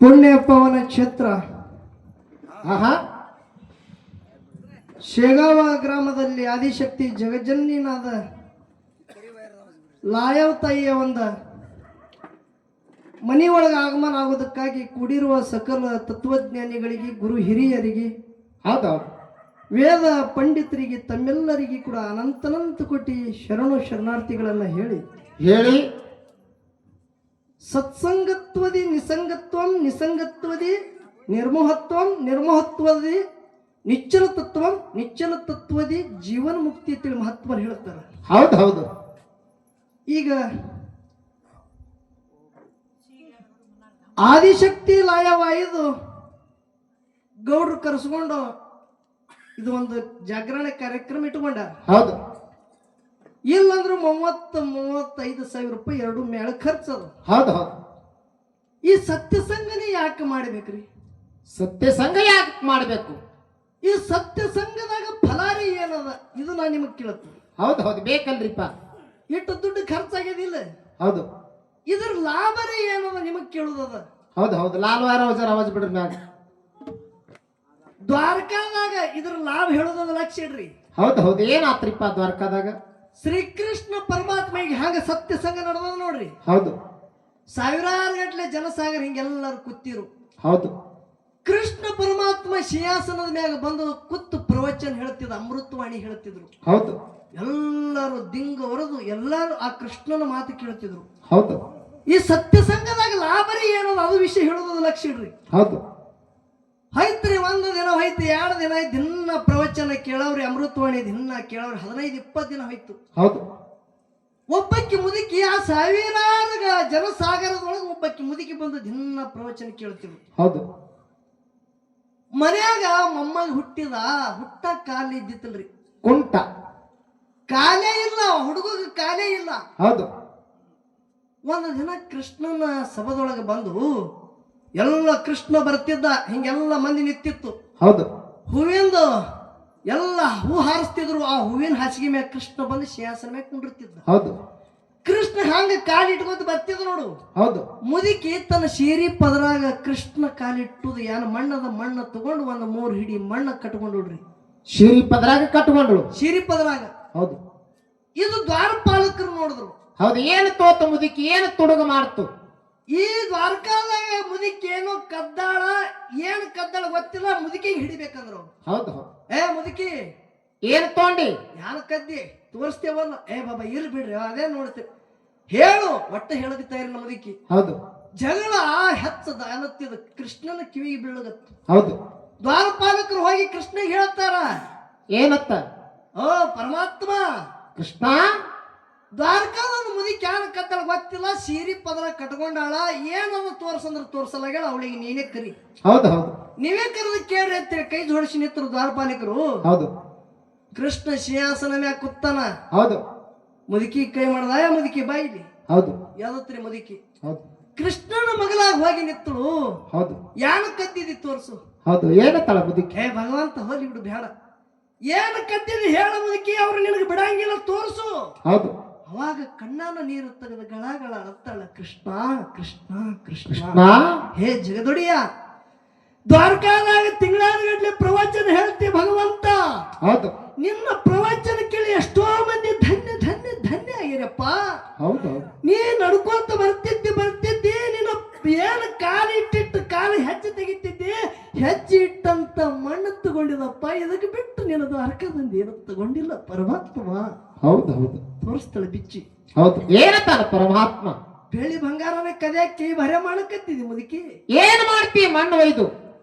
ಪುಣ್ಯ ಪವನ ಕ್ಷೇತ್ರ ಆಹಾ ಶೇಗಾವ ಗ್ರಾಮದಲ್ಲಿ ಆದಿಶಕ್ತಿ ಜಗಜನ್ನಿನಾದ ಲಾಯವ್ ತಾಯಿಯ ಒಂದು ಮನೆಯೊಳಗೆ ಆಗಮನ ಆಗೋದಕ್ಕಾಗಿ ಕೂಡಿರುವ ಸಕಲ ತತ್ವಜ್ಞಾನಿಗಳಿಗೆ ಗುರು ಹಿರಿಯರಿಗೆ ಹೌದೌದು ವೇದ ಪಂಡಿತರಿಗೆ ತಮ್ಮೆಲ್ಲರಿಗೆ ಕೂಡ ಅನಂತನಂತ ಕೋಟಿ ಶರಣಾರ್ಥಿಗಳನ್ನ ಹೇಳಿ ಹೇಳಿ ಸತ್ಸಂಗತ್ವದಿ ನಿಸಂಗತ್ವಂ ನಿಸಂಗತ್ವದಿ ನಿರ್ಮೋಹತ್ವದಿ ನಿಚ್ಚಲ ತತ್ವದಿ ಜೀವನ ಮುಕ್ತಿ ಅಂತೇಳಿ ಮಹತ್ವ ಹೇಳ್ತಾರೆ. ಹೌದು ಈಗ ಆದಿಶಕ್ತಿ ಲಾಯವಾಯಿದು ಗೌಡ್ರು ಕರೆಸ್ಕೊಂಡು ಇದು ಒಂದು ಜಾಗರಣೆ ಕಾರ್ಯಕ್ರಮ ಇಟ್ಕೊಂಡ. ಹೌದು ಇಲ್ಲಂದ್ರೆ 35,000 ರೂಪಾಯಿ ಎರಡು ಮೇಳ ಖರ್ಚದು. ಹೌದು ಈ ಸತ್ಯಸಂಗನೇ ಯಾಕೆ ಮಾಡ್ಬೇಕ್ರಿ? ಸತ್ಯ ಸಂಘ ಯಾಕೆ ಮಾಡಬೇಕು? ಈ ಸತ್ಯ ಸಂಘದಾಗ ಫಲಾರಿ ಏನದ ಇದು ನಾ ನಿಮಗ್ ಕೇಳ್ತೀನಿ. ಹೌದು ಬೇಕಲ್ರಿಪ್ಪ. ಎಷ್ಟು ದುಡ್ಡು ಖರ್ಚಾಗ್ಯದಿಲ್ಲ, ಹೌದು ಇದ್ರ ಲಾಭರೇ ಏನದ ನಿಮಗ್ ಕೇಳುದದ. ಹೌದು ಲಾಲ್ವಾರ ಆವಾಜ್ ಬಿಡ್ರಿ ಮ್ಯಾಗ. ದ್ವಾರಕಾದಾಗ ಇದ್ರ ಲಾಭ ಹೇಳೋದದ ಲಕ್ಷ ಇಡ್ರಿ. ಹೌದು ಏನಾತ್ರಿಪ್ಪ ದ್ವಾರಕಾದಾಗ? ಶ್ರೀಕೃಷ್ಣ ಪರಮಾತ್ಮಗೆ ಹಂಗ ಸತ್ಯ ಸಂಘ ನಡೆದ ನೋಡ್ರಿ. ಹೌದು ಸಾವಿರಾರು ಗಟ್ಲೆ ಜನಸಾಗರ ಹಿಂಗೆಲ್ಲರೂ ಕೂತಿರು. ಹೌದು ಕೃಷ್ಣ ಪರಮಾತ್ಮ ಸಿಂಹಾಸನದ ಮ್ಯಾಗ ಬಂದು ಕೂತು ಪ್ರವಚನ ಹೇಳ್ತಿದ್ದ, ಅಮೃತವಾಣಿ ಹೇಳ್ತಿದ್ರು. ಹೌದು ಎಲ್ಲರೂ ದಿಂಗ ಹೊರದು ಎಲ್ಲರೂ ಆ ಕೃಷ್ಣನ ಮಾತು ಕೇಳ್ತಿದ್ರು. ಹೌದು ಈ ಸತ್ಯ ಸಂಘದಾಗ ಲಾಭರಿ ಏನದ ಅದು ವಿಷಯ ಹೇಳೋದು ಲಕ್ಷ ಇಡ್ರಿ. ಹೌದು ಐತ್ರಿ, ಒಂದು ದಿನ ಹೋಯ್ತು, 2 ದಿನ ಆಯ್ತು, ದಿನ ಪ್ರವಚನ ಕೇಳವ್ರಿ, ಅಮೃತವಾಣಿ ದಿನ ಕೇಳವ್ರಿ, 15-20 ದಿನ ಹೋಯ್ತು. ಹೌದು ಒಬ್ಬಕ್ಕಿ ಮುದುಕಿ ಆ ಸಾವಿರಾರು ಜನಸಾಗರದೊಳಗೆ ಒಬ್ಬಕ್ಕಿ ಮುದುಕಿ ಬಂದು ದಿನ ಪ್ರವಚನ ಕೇಳ್ತಿದ್ರು. ಹೌದು ಮನ್ಯಾಗ ಮೊಮ್ಮಗ ಹುಟ್ಟ ಕಾಲ ಇದ್ದಿತ್ತಲ್ರಿ, ಕುಂಟ ಕಾಲೇ ಇಲ್ಲ, ಹುಡುಗ ಕಾಲೇ ಇಲ್ಲ. ಹೌದು ಒಂದು ದಿನ ಕೃಷ್ಣನ ಸಭದೊಳಗೆ ಬಂದು ಎಲ್ಲ ಕೃಷ್ಣ ಬರ್ತಿದ್ದ, ಹಿಂಗೆಲ್ಲ ಮಂದಿ ನಿಂತಿತ್ತು. ಹೌದು ಹೂವಿಂದು ಎಲ್ಲ ಹೂ ಹಾರಿಸ್ತಿದ್ರು. ಆ ಹೂವಿನ ಹಾಸಿಗೆ ಮ್ಯಾಗ ಕೃಷ್ಣ ಬಂದು ಸಿಂಹಾಸನ ಮ್ಯಾಗ ಕುಂಡಿರ್ತಿದ್ದ. ಹೌದು ಕೃಷ್ಣ ಹಂಗ ಕಾಲಿಟ್ಕೊತ ಬರ್ತಿದ್ ನೋಡು. ಹೌದು ಮುದುಕಿ ತನ್ನ ಶೀರಿ ಪದರಾಗ ಕೃಷ್ಣ ಕಾಲಿಟ್ಟುದು ಏನು ಮಣ್ಣು ತಗೊಂಡು ಒಂದು 3 ಹಿಡಿ ಮಣ್ಣ ಕಟ್ಕೊಂಡ್ರಿ. ಶಿರಿ ಪದರಾಗ ಕಟ್ಕೊಂಡ್ರು ಶೀರಿ ಪದರಾಗ. ಹೌದು ಇದು ದ್ವಾರಪಾಲಕರು ನೋಡಿದ್ರು. ಹೌದು ಏನು ತೋತ ಮುದುಕಿ ಏನು ತುಡುಗ ಮಾಡ್ತು. ಈ ದ್ವಾರಕಾದಾಗ ಮುದುಕಿ ಏನೋ ಕದ್ದಾಳ, ಏನು ಕದ್ದಾಳ ಗೊತ್ತಿಲ್ಲ, ಮುದುಕಿಗೆ ಹಿಡಿಬೇಕಂದ್ರು. ಹೌದು ಮುದುಕಿ ಏನು ತೊಂಡಿ ಯಾನ ಕದ್ದಿ ತೋರಿಸ್ತೇವಲ್ಲ, ಬಾಬಾ ಇರ್ಲಿ ಬಿಡ್ರಿ ಅದೇ ನೋಡ್ತೇವೆ, ಹೇಳು ಒಟ್ಟ ಹೇಳಕತ್ತ ಇರಲ್ಲ ಮುದುಕಿ. ಹೌದು ಜಗಳ ಹೆಚ್ಚದ ಅನ್ನತ್ತಿದ ಕೃಷ್ಣನ ಕಿವಿಗೆ ಬೀಳಗತ್ತು. ಹೌದು ದ್ವಾರಪಾಲಕರು ಹೋಗಿ ಕೃಷ್ಣಗೆ ಹೇಳ್ತಾರ, ಏನತ್ತ? ಓ ಪರಮಾತ್ಮ, ಕೃಷ್ಣ ದ್ವಾರಕಾದ ಮುದುಕಿ ಯಾನ ಕದ್ದಾಳ ಗೊತ್ತಿಲ್ಲ, ಸೀರಿ ಪದರ ಕಟ್ಕೊಂಡಾಳ, ಏನನ್ನ ತೋರ್ಸಂದ್ರ ತೋರ್ಸಲಾಗ್ಯಾಳ, ಅವಳಿಗೆ ನೀನೇ ಕರಿ. ಹೌದು ನೀವೇ ಕರೆದು ಕೇಳ್ರಿ ಅಂತೇಳಿ ಕೈ ಜೋಡಿಸಿ ನಿಂತರು ದ್ವಾರಪಾಲಕರು. ಹೌದು ಕೃಷ್ಣ ಸಿಂಹಾಸನ ಮ್ಯಾಗ ಕುತ್ತಾನ. ಹೌದು ಮುದುಕಿ ಕೈ ಮಾಡ್ದ, ಮುದುಕಿ ಬಾಯಿಲಿ. ಹೌದು ಯಾವತ್ರಿ ಮುದುಕಿ ಹೌದು ಕೃಷ್ಣನ ಮಗಳಾಗ ಹೋಗಿ ನಿತ್ತಳು. ಹೌದು ಯಾನ ಕದ್ದಿದಿ ತೋರ್ಸು. ಹೌದು ಏನತ್ತಳ ಮುದುಕಿ? ಭಗವಂತ ಹೋಲಿ ಬಿಡು ಬೇಡ, ಏನು ಕದ್ದಿದಿ ಹೇಳ ಮುದುಕಿ, ಅವ್ರು ನಿನಗೆ ಬಿಡಂಗಿಲ್ಲ ತೋರ್ಸು. ಹೌದು ಅವಾಗ ಕಣ್ಣಾನ ನೀರು ತೆಗೆದ ಗಳಗಳ ಅಳತ್ತಾಳ, ಕೃಷ್ಣ ಕೃಷ್ಣ ಕೃಷ್ಣ. ಹೇ ಜಗದೊಡಿಯ, ದ್ವಾರಕಾದಾಗ ತಿಂಗಳಾನುಗಟ್ಲೆ ಪ್ರವಚನ ಹೇಳ್ತಿ ಭಗವಂತ. ಹೌದು ನಿನ್ನ ಪ್ರವಚನ ಕೇಳಿ ಎಷ್ಟೋ ಮಂದಿ ಧನ್ಯ ಧನ್ಯ ಧನ್ಯ ಆಗಿರಪ್ಪ. ಹೌದು ನೀ ನಡ್ಕೊಂತ ಬರ್ತಿದ್ದಿ, ನಿನ್ನ ಏನು ಕಾಲಿಟ್ಟಿಟ್ಟು ಕಾಲು ಹೆಜ್ಜೆ ತೆಗಿತಿದ್ದಿ, ಹೆಜ್ಜೆ ಇಟ್ಟಂತ ಮಣ್ಣು ತಗೊಂಡಿದಪ್ಪ, ಇದಕ್ಕೆ ಬಿಟ್ಟು ನಿನ್ನದು ಅರ್ಕದಿಂದ ಏನು ತಗೊಂಡಿಲ್ಲ ಪರಮಾತ್ಮ. ಹೌದು ತೋರಿಸ್ತಾಳೆ ಬಿಚ್ಚಿ. ಹೌದು ಏನತ್ತಾನ ಪರಮಾತ್ಮ? ಬೆಳ್ಳಿ ಬಂಗಾರನ ಕದಿಯಾಕಿ ಬರೆ ಮಾಡಕತ್ತಿದಿ ಮುದುಕಿ. ಏನ್ ಮಾಡ್ತಿ ಮಣ್ಣು ಒಯ್ದು?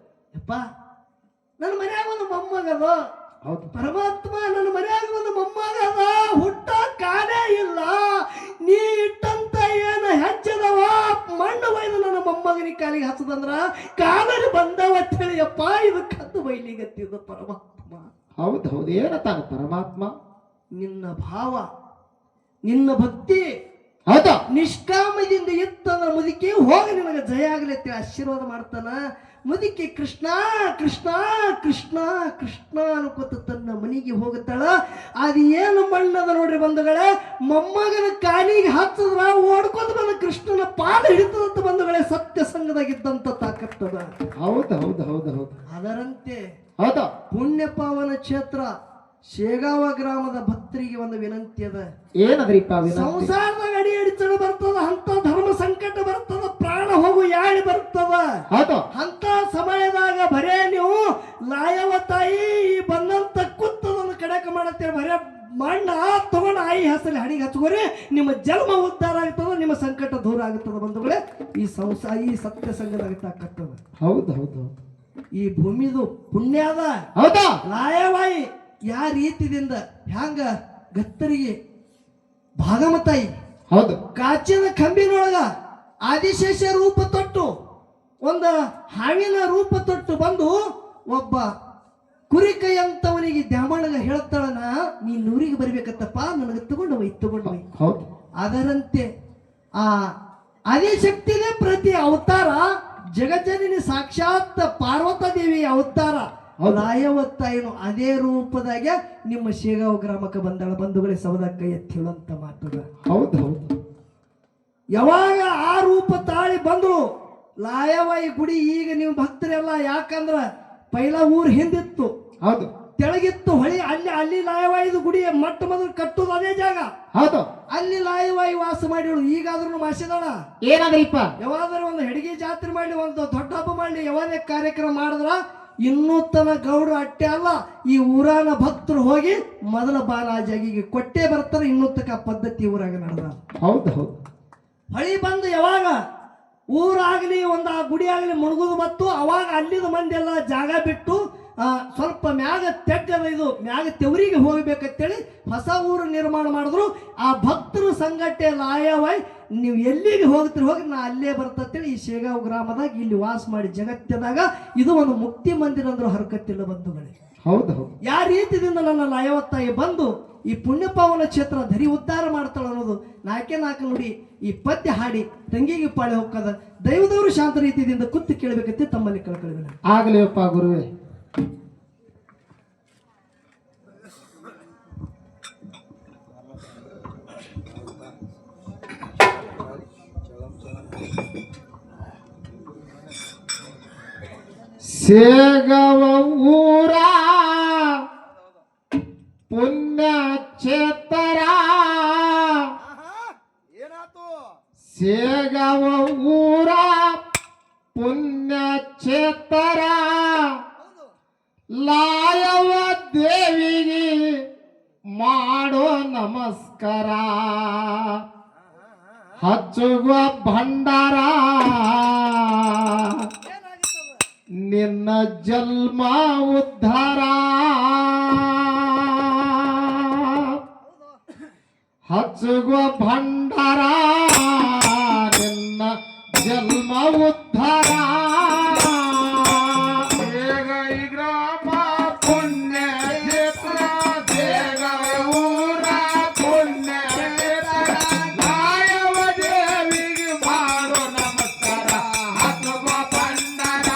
ಯಪ್ಪ ನನ್ನ ಮನ್ಯಾಗ ಒಂದು ಮೊಮ್ಮಗದ. ಹೌದು ಪರಮಾತ್ಮ, ನನ್ನ ಮನ್ಯಾಗ ಒಂದು ಮೊಮ್ಮಗದ, ಹುಟ್ಟ ಕಾಲೇ ಇಲ್ಲ, ನೀ ಇಟ್ಟಂತ ಏನು ಹೆಚ್ಚದವ ಮಣ್ಣು ಒಯ್ದು ನನ್ನ ಮೊಮ್ಮಗನಿಗೆ ಕಾಲಿಗೆ ಹಚ್ಚದಂದ್ರ ಕಾಲಲ್ಲಿ ಬಂದವ ತಿಳಿಯಪ್ಪ, ಇದು ಕದ್ದು ಬೈಲಿಗತ್ತಿದ ಪರಮಾತ್ಮ. ಹೌದು ಏನತ್ತಾನ ಪರಮಾತ್ಮ? ನಿನ್ನ ಭಾವ, ನಿನ್ನ ಭಕ್ತಿ ಹೌದಾ ನಿಷ್ಕಾಮದಿಂದ ಇತ್ತಂದ್ರ ಮುದುಕಿ ಹೋಗಿ ನಿನಗೆ ಜಯ ಆಗಲಿ ಅಂತೇಳಿ ಆಶೀರ್ವಾದ ಮಾಡ್ತಾನ. ಮುದುಕಿ ಕೃಷ್ಣ ಕೃಷ್ಣ ಕೃಷ್ಣ ಕೃಷ್ಣ ಅನ್ಕೋತ ತನ್ನ ಮನೆಗೆ ಹೋಗುತ್ತಾಳ. ಅದು ಏನು ಮಣ್ಣದ ನೋಡ್ರಿ ಬಂಧುಗಳೇ, ಮೊಮ್ಮಗನ ಕಾಲಿಗೆ ಹತ್ತದ್ರ ಓಡ್ಕೊಂಡು ಬಂದ ಕೃಷ್ಣನ ಪಾದ ಹಿಡಿತದಂತ ಬಂಧುಗಳೇ. ಸತ್ಯ ಸಂಘದಾಗಿದ್ದಂತ ತಾಕತ್ತದ. ಹೌದು ಹೌದು ಹೌದು ಹೌದು ಅದರಂತೆ ಹೌದಾ ಪುಣ್ಯ ಪಾವನ ಕ್ಷೇತ್ರ ಶೇಗಾವ ಗ್ರಾಮದ ಭಕ್ತರಿಗೆ ಒಂದು ವಿನಂತಿ ಅದ. ಏನದ್ರಿಪ್ಪ ಸಂಸಾರದಾಗ ಅಡಿ ಅಡಿಚಣೆ ಬರ್ತದ, ಅಂತ ಧರ್ಮ ಸಂಕಟ ಬರ್ತದ, ಪ್ರಾಣ ಹೋಗು ಯಾಳಿ ಬರ್ತದ. ಹೌದು ಅಂತ ಸಮಯದಾಗ ಬರೇ ನೀವು ಲಾಯವ ತಾಯಿ ಬಂದಂತ ಕುತ್ತದನ್ನು ಕಡಕ ಮಾಡತ್ತೇವೆ. ಬರೇ ಮಣ್ಣ ತಗೊಂಡು ಆಯಿ ಹೆಸರಲ್ಲಿ ಹಣಿಗೆ ಹಚ್ಕೋರಿ, ನಿಮ್ಮ ಜನ್ಮ ಉದ್ಧಾರ ಆಗ್ತದ, ನಿಮ್ಮ ಸಂಕಟ ದೂರ ಆಗುತ್ತದ ಬಂಧುಗಳೇ. ಈ ಈ ಸತ್ಯ ಸಂಘದಾಗ ತಾಕತ್ತದ. ಹೌದು ಹೌದು ಈ ಭೂಮಿದು ಪುಣ್ಯ ಅದ. ಹೌದಾ ಲಾಯವಾಯಿ ಯಾವ ರೀತಿಯಿಂದ ಹ್ಯಾಂಗ ಗತ್ತರಿಗೆ ಭಾಗಮತಾಯಿ ಹೌದು ಕಾಚಿನ ಕಂಬಿನೊಳಗ ಆದಿಶೇಷ ರೂಪ ತೊಟ್ಟು ಒಂದು ಹಾವಿನ ರೂಪ ತೊಟ್ಟು ಬಂದು ಒಬ್ಬ ಕುರಿ ಕೈ ಅಂತವನಿಗೆ ದ್ಯಾಮಣ್ಣಗ ಹೇಳ್ತಾಳನ, ನೀನ್ ಊರಿಗೆ ಬರ್ಬೇಕತ್ತಪ್ಪ, ನನಗೆ ತಗೊಂಡು ಹೋಯ್. ಹೌದು ಅದರಂತೆ ಆ ಆದಿಶಕ್ತಿನೇ ಪ್ರತಿ ಅವತಾರ, ಜಗಜ್ಜನನಿ ಸಾಕ್ಷಾತ್ ಪಾರ್ವತ ದೇವಿ ಅವತಾರ ಲಾಯವತ್ತಾಯಿನು ಅದೇ ರೂಪದಾಗ ನಿಮ್ಮ ಶೇಗಾವ್ ಗ್ರಾಮಕ್ಕೆ ಬಂದಾಳ. ಬಂಧುಗಳೇ ಸವದ ಕೈ ಎತ್ತಿ ಹೇಳುವಂತ ಮಾತುಗ. ಹೌದು ಹೌದು ಯಾವಾಗ ಆ ರೂಪ ತಾಳಿ ಬಂದಳು ಲಾಯವಾಯಿ ಗುಡಿ, ಈಗ ನೀವು ಭಕ್ತರೆಲ್ಲ ಯಾಕಂದ್ರ ಪೈಲ ಊರ್ ಹಿಂದಿತ್ತು, ಹೌದು ತೆಳಗಿತ್ತು ಹೊಳಿ, ಅಲ್ಲಿ ಲಾಯವಾಯಿದು ಗುಡಿ ಮೊಟ್ಟ ಮೊದಲು ಕಟ್ಟುದು ಅದೇ ಜಾಗ. ಹೌದು ಅಲ್ಲಿ ಲಾಯವಾಯಿ ವಾಸ ಮಾಡಿಳು. ಈಗಾದ್ರೂ ಮಾಸಿದಾಳ. ಏನಾದ್ರಿಪ್ಪ ಯಾವಾದ್ರೂ ಒಂದು ಹೆಡಿಗೆ ಜಾತ್ರೆ ಮಾಡಿ, ಒಂದು ದೊಡ್ಡ ಹಬ್ಬ ಮಾಡಿ, ಯಾವದೇ ಕಾರ್ಯಕ್ರಮ ಮಾಡಿದ್ರ ಇನ್ನೂ ತನ ಗೌಡ್ರು ಅಟ್ಟೆ ಅಲ್ಲ, ಈ ಊರಾನ ಭಕ್ತರು ಹೋಗಿ ಮೊದಲ ಬಾಲ ಆ ಜಾಗಿಗೆ ಕೊಟ್ಟೆ ಬರ್ತಾರೆ. ಇನ್ನೂತಕ ಪದ್ಧತಿ ಊರಾಗ ನಡೆದ. ಹೌದು ಹೌದು ಹೊಳಿ ಬಂದು ಯಾವಾಗ ಊರಾಗ್ಲಿ ಒಂದು ಆ ಗುಡಿ ಆಗ್ಲಿ ಮುಳುಗುದು ಬತ್ತು, ಅವಾಗ ಅಲ್ಲಿದ ಮಂದಿ ಎಲ್ಲ ಜಾಗ ಬಿಟ್ಟು ಸ್ವಲ್ಪ ಮ್ಯಾಗ ತೆಗ್ಗದ ಇದು ಮ್ಯಾಗ ತೆವರಿಗೆ ಹೋಗ್ಬೇಕಂತೇಳಿ ಹೊಸ ಊರು ನಿರ್ಮಾಣ ಮಾಡಿದ್ರು. ಆ ಭಕ್ತರು ಸಂಘಟನೆ ಲಾಯವಾಯ್ ನೀವು ಎಲ್ಲಿಗೆ ಹೋಗ್ತೀರಿ ಹೋಗಿ, ನಾ ಅಲ್ಲೇ ಬರ್ತೇಳಿ ಈ ಶೇಗಾವ್ ಗ್ರಾಮದಾಗ ಇಲ್ಲಿ ವಾಸ ಮಾಡಿ ಜಗತ್ತದಾಗ ಇದು ಒಂದು ಮುಕ್ತಿ ಮಂದಿರ ಅಂದ್ರೂ ಹರಕತ್ತಿಲ್ಲ ಬಂಧುಗಳೇ. ಹೌದು ಹೌದು ಯಾವ ರೀತಿಯಿಂದ ನನ್ನ ಲಾಯವತ್ತಾಯಿ ಬಂದು ಈ ಪುಣ್ಯ ಪಾವನ ಕ್ಷೇತ್ರ ಧರಿ ಉದ್ಧಾರ ಮಾಡ್ತಾಳ ಅನ್ನೋದು ನಾಲ್ಕು ನುಡಿ ಈ ಪದ್ಯ ಹಾಡಿ ತಂಗಿಗೆ ಪಾಳೆ ಹೋಗ್ತದ. ದೈವದವರು ಶಾಂತ ರೀತಿಯಿಂದ ಕುತ್ತು ಕೇಳಬೇಕಂತ ತಮ್ಮಲ್ಲಿ ಕಳ್ಕೊಳ್ಳಿ. ಆಗಲಿಯಪ್ಪ ಗುರುವೇ. ಶೇಗವ ಊರ ಪುಣ್ಯ ಕ್ಷೇತ್ರ, ಏನಾತು ಶೇಗವ ಊರ ಪುಣ್ಯ ಕ್ಷೇತ್ರ, ಲಾಯವ ದೇವಿಗೆ ಮಾಡೋ ನಮಸ್ಕಾರ, ಹಚ್ಚುವ ಭಂಡಾರ, ನಿನ್ನ ಜನ್ಮ ಉದ್ಧಾರ, ಹಚ್ಚುವ ಭಂಡಾರ, ನಿನ್ನ ಜನ್ಮ ಉದ್ಧಾರ. ಗ್ರಾಮ ಪುಣ್ಯ ಕ್ಷೇತ್ರ, ಊರ ಪುಣ್ಯ ಕ್ಷೇತ್ರ, ಲಾಯವ ದೇವಿಗೆ ಮಾಡೋ ನಮಸ್ಕಾರ, ಹಚ್ಚುವ ಭಂಡಾರ,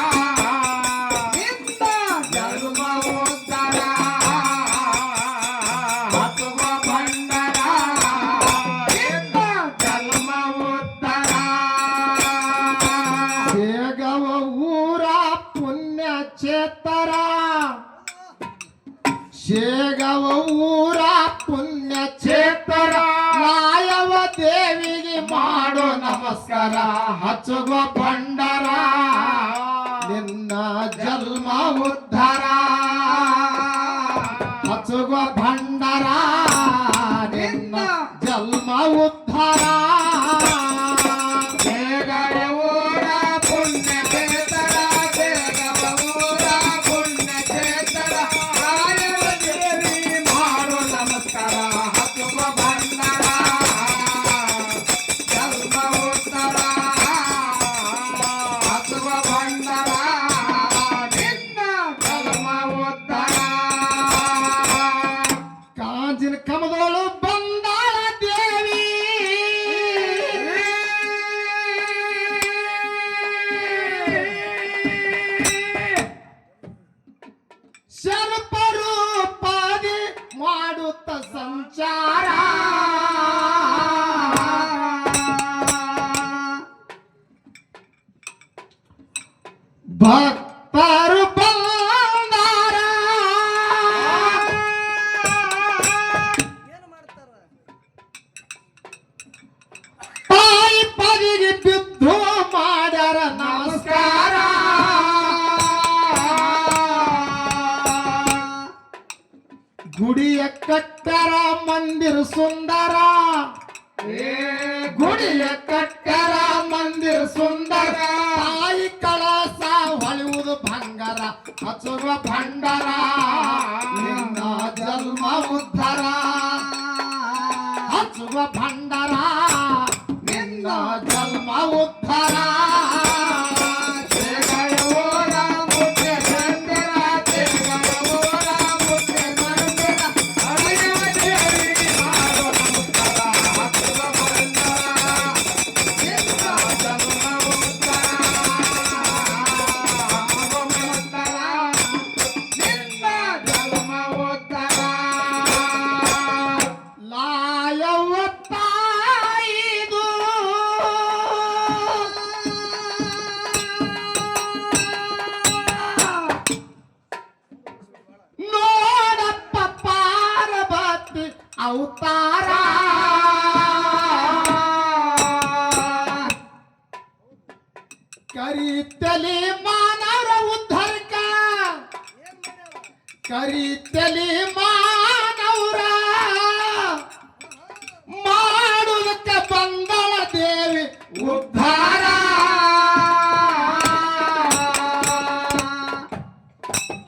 ನಿನ್ನ ಜನ್ಮ ಉದ್ಧಾರ, ಹಚ್ಚುವ ಭಂಡಾರ, ನಿನ್ನ ಜನ್ಮ ಉದ್ಧಾರ. ಶೇಗವ ಊರ ಪುಣ್ಯ ಕ್ಷೇತ್ರ, ಶೇಗವ ಊರ ಪುಣ್ಯ ಕ್ಷೇತ್ರ, ಲಾಯವ ದೇವಿಗೆ ಮಾಡೋ ನಮಸ್ಕಾರ, ಹಚ್ಚುವ ಭಂಡಾರ, ನಿನ್ನ ಜನ್ಮ ಉದ್ಧಾರ, ಹಚ್ಚುವ ಭಂಡಾರ, ನಿನ್ನ ಜನ್ಮ ಉದ್ಧಾರ. ಕಾಂಜಿನ ಕಮದಳು ಬಂದಾಳ ದೇವಿ, ಭಕ್ತರು ಬಂದಾರ ತಾಯಿ ಪದಿಗೆ ಬಿದ್ದು ಮಾಡ್ಯಾರ ನಮಸ್ಕಾರ ಗುಡಿಯ ಕಟ್ಟರ ಮಂದಿರ ಸುಂದರ ಗುಡಿಯ ಕಟ್ಟರ ಮಂದಿರ ಸುಂದರ ತಾಯಿ ಕಳಸ ಹೊಳೆಯುವುದು ಬಂಗಾರ ಹಚ್ಚುವ ಭಂಡಾರ ನಿನ್ನ ಜನ್ಮ ಉದ್ಧಾರ ಹಚ್ಚುವ ಭಂಡಾರ ನಿನ್ನ ಜನ್ಮ ಉದ್ಧಾರ ಲಾಯವ್ವ ತಾಯಿದು ನೋಡಪ್ಪ ಪಾರ್ವತಿ ಅವತಾರ ಕರಿತಲಿ ಮಾನವರ ಉದ್ಧಾರಕ ಕರಿತಲಿ ಮಾನವರ ಮಾಡುವುದಕ್ಕೆ ಬಂದಳ ದೇವಿ ಉದ್ಧಾರ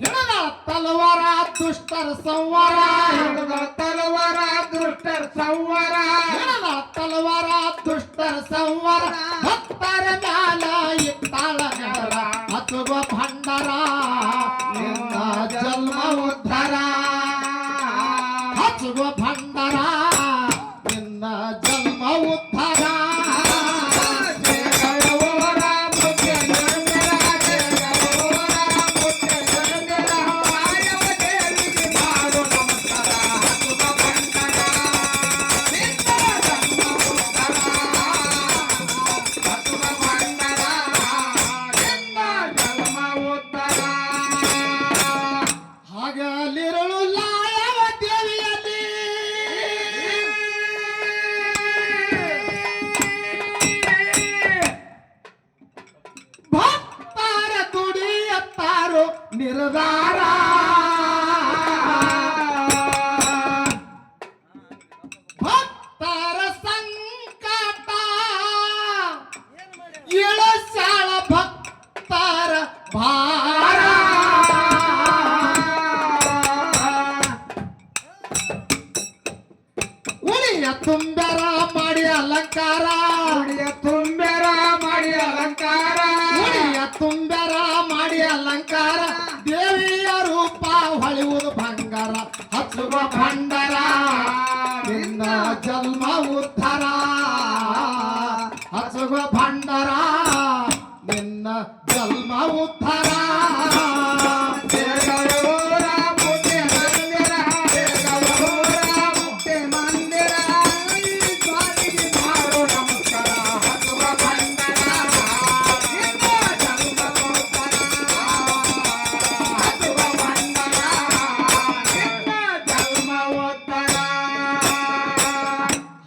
ಹಿಡಿದ ತಲವಾರ ದುಷ್ಟರ ಸಂವರ ಹಿಡಿದ ತಲವಾರ ದುಷ್ಟರ ಸಂವರ ಹಿಡಿದ ತಲವಾರ ದುಷ್ಟರ ಸಂವರ ಭಕ್ತರ ಮ್ಯಾಲ ಇತ್ತಾಳ ನೆರ ಹಚ್ಚುವ ಭಂಡಾರ ನಿನ್ನ ಜನ್ಮ ಉದ್ಧಾರ ಹಚ್ಚುವ ಭಂಡಾರ ನಿನ್ನ ಜನ್ಮ ಉದ್ಧಾರ ಹಗಲಿರುಳು ಲಾಯವ ದೇವಿಯಲ್ಲಿ ಭಕ್ತರ ದುಡಿಯತ್ತಾರೋ ನಿರ್ಧಾರ ಭಕ್ತರ ಸಂಕಟ ಇಳಸಾಳ ಭಕ್ತರ ಭಾರ ಉಳಿಯ ತುಂಬರ ಮಾಡಿ ಅಲಂಕಾರ ಉಳಿಯ ತುಂಬರ ಮಾಡಿ ಅಲಂಕಾರ ಉಳಿಯ ತುಂಬರ ಮಾಡಿ ಅಲಂಕಾರ ದೇವಿಯ ರೂಪ ಹೊಳೆಯುವುದು ಬಂಗಾರ ಹಚ್ಚುವ ಭಂಡಾರ ನಿನ್ನ ಜನ್ಮ ಉದ್ಧಾರ ಹಚ್ಚುವ ಭಂಡಾರ ನಿನ್ನ ಜನ್ಮ ಉದ್ಧಾರ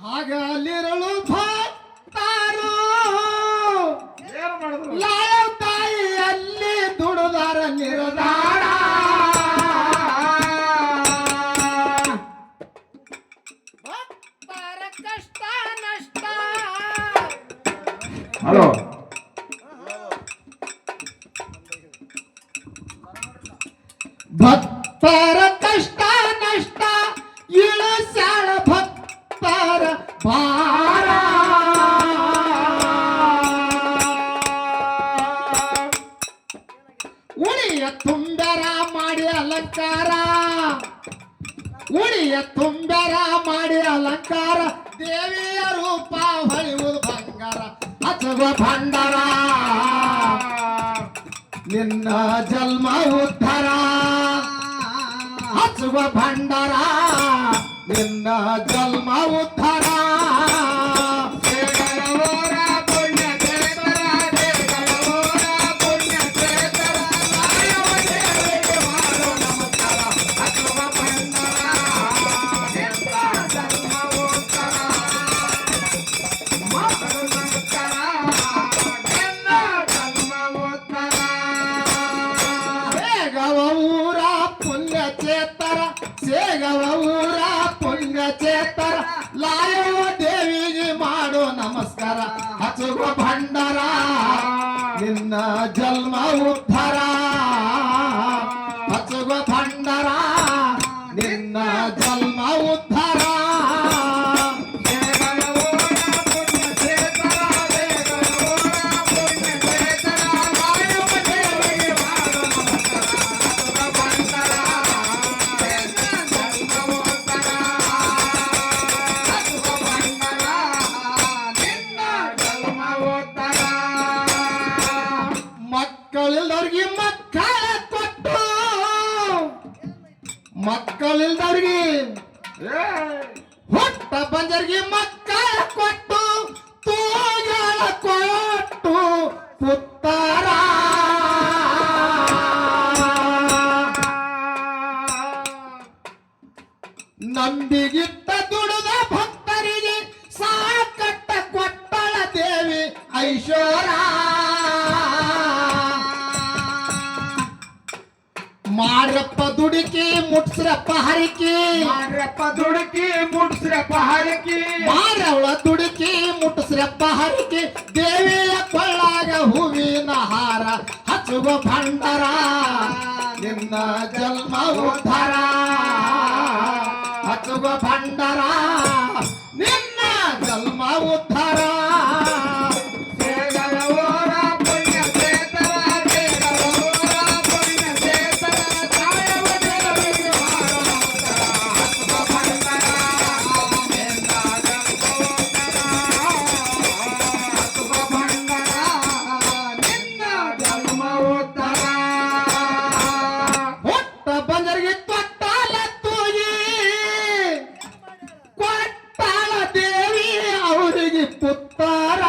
ಹಗಲಿರುಳು ಭಕ್ತರು ಲಾಯವ ತಾಯಿಯಲ್ಲಿ ದುಡುದಾರ ನಿರ್ಧಾರ ಭಕ್ತರ ಕಷ್ಟ ನಷ್ಟ ಹಲೋ ಭಕ್ತರ ಕಷ್ಟ ನಷ್ಟ ಇಳಿಸಾಳ ಭಕ್ತರ ಭಾರ ಉಳಿಯ ತುಂಬರ ಮಾಡಿ ಅಲಂಕಾರ ಉಳಿಯ ತುಂಬರ ಮಾಡಿ ಅಲಂಕಾರ ದೇವಿಯ ರೂಪ ಹೊಳೆಯುವುದು ಬಂಗಾರ ಹಚ್ಚುವ ಭಂಡಾರ ನಿನ್ನ ಜನ್ಮ ಉದ್ಧಾರ ಹಚ್ಚುವ ಭಂಡಾರ ನಿನ್ನ ಜನ್ಮ ಉದ್ಧಾರ ಪುಣ್ಯ ಕ್ಷೇತ್ರ ಹಚ್ಚುವ ಭಂಡಾರ ನಿನ್ನ ಜನ್ಮ ಉದ್ಧಾರ ಹಚ್ಚುವ ಭಂಡಾರ ನಿನ್ನ ಜನ್ಮ ಉದ್ಧಾರ ಮಕ್ಕಳಿಲ್ಲದವ್ರಿಗೆ ಮಕ್ಕಳ ಕೊಟ್ಟು ಮಕ್ಕಳಿಲ್ಲದವ್ರಿಗೆ ಹೊಟ್ಟ ಬಂಜರಿಗೆ ಮಕ್ಕಳ ಕೊಟ್ಟು ತೂಗಳ ಕೊಟ್ಟು ಪುತ್ತಾರ ನಂಬಿಗಿಟ್ಟ ದುಡಿದ ಭಕ್ತರಿಗೆ ಸಾಕಟ್ಟ ಕೊಟ್ಟಳ ದೇವಿ ಐಶ್ವರ ಮಾಡ್ರಪ್ಪ ದುಡುಕಿ ಮುಟ್ಸ್ರಪ್ಪ ಹರಿಕಿ ಮಾಡ್ರಪ್ಪ ದುಡುಕಿ ಮುಡ್ಸ್ರಪ್ಪ ಹರಕಿ ಮಾರವಳ ದುಡುಕಿ ಮುಟ್ಸ್ರಪ್ಪ ಹರಿಕಿ ದೇವಿಯ ಕೊಳ್ಳಾಗ ಹೂವಿನ ಹಾರ ಹಚ್ಚುವ ಭಂಡಾರ ನಿನ್ನ ಜನ್ಮ ಉದ್ಧಾರ ಹಚ್ಚುವ ಭಂಡಾರ ನಿನ್ನ ಜನ್ಮ ಉದ್ಧಾರ ಹೊಟ್ಟ ಬಂದರಿಗೆ ತೊಟ್ಟಾಲ ತೂಗಿ ಕೊಟ್ಟಾಳ ದೇವಿ ಅವರಿಗೆ ಪುತ್ತಾರ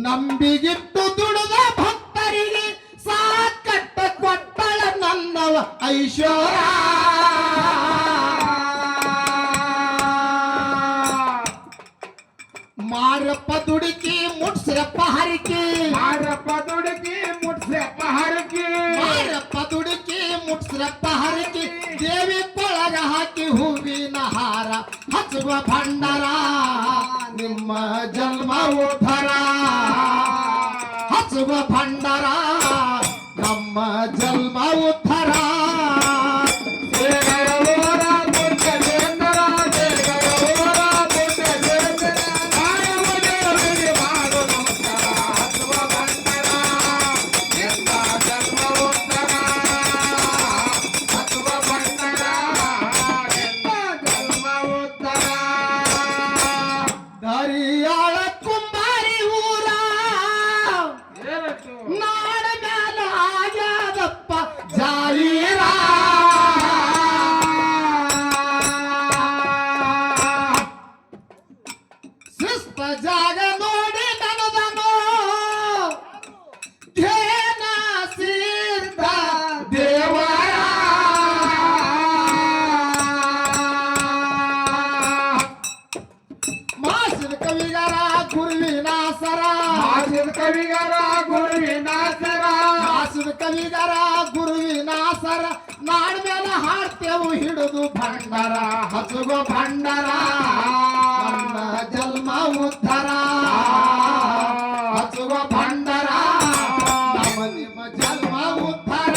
ನಂಬಿಗಿಟ್ಟು ದುಡಿದ ಭಕ್ತರಿಗೆ ಸಾಕಟ್ಟ ಕೊಟ್ಟಳ ನನ್ನವ ಐಶ್ವರ ಮಾರಪ್ಪ ದುಡುಕಿ ಮುಟ್ಸ್ರಪ್ಪ ಹರಿಕೆ ಮಾಡ್ರಪ್ಪ ದುಡುಕಿ ಮುಡ್ಸ್ರಪ್ಪ ಹರಕಿ ಮಾರಪ್ಪ ದುಡುಕಿ ಮುಟ್ಸ್ರಪ್ಪ ಹರಿಕೆ ದೇವಿ ಕೊಳಗ ಹಾಕಿ ಹೂವಿನ ಹಾರ ಹಚ್ಚುವ ಭಂಡಾರ ನಿಮ್ಮ ಜನ್ಮ ಉದ್ಧಾರ ಹಚ್ಚುವ ಭಂಡಾರ ನಮ್ಮ ಜನ್ಮ ಉದ್ಧಾರ ದರಿಯಾಳ ಕುಂಬಾರಿ ಊರ ನಾಡ ಮ್ಯಾಲ ಆಗ್ಯಾದಪ್ಪ ಜಾಲೀರ ಶಿಸ್ತ ಜಾಗ ನೋಡಿ ನನದನು ಧ್ಯಾನ ಸಿದ್ಧ ದೇವರ ಮಾಸಿದ ಕವಿಗಾರ ಗುರುವಿನಾಸರ ಮಾಸಿದ ಕವಿಗಾರ ಗುರುವಿನಾಸರ ಮಾಸಿದ ಕವಿಗಾರ ಗುರುವಿನಾಸರ ನಾಡ ಮೇಲೆ ಹಾಡ್ತೇವು ಹಿಡಿದು ಭಂಡಾರ ಹಸುಗೋ ಭಂಡಾರ ನನ್ನ ಜನ್ಮ ಉದ್ಧಾರ ಹಸುಗೋ ಭಂಡಾರ ನಮ್ಮ ನಿಮ್ಮ ಜನ್ಮ ಉದ್ಧಾರ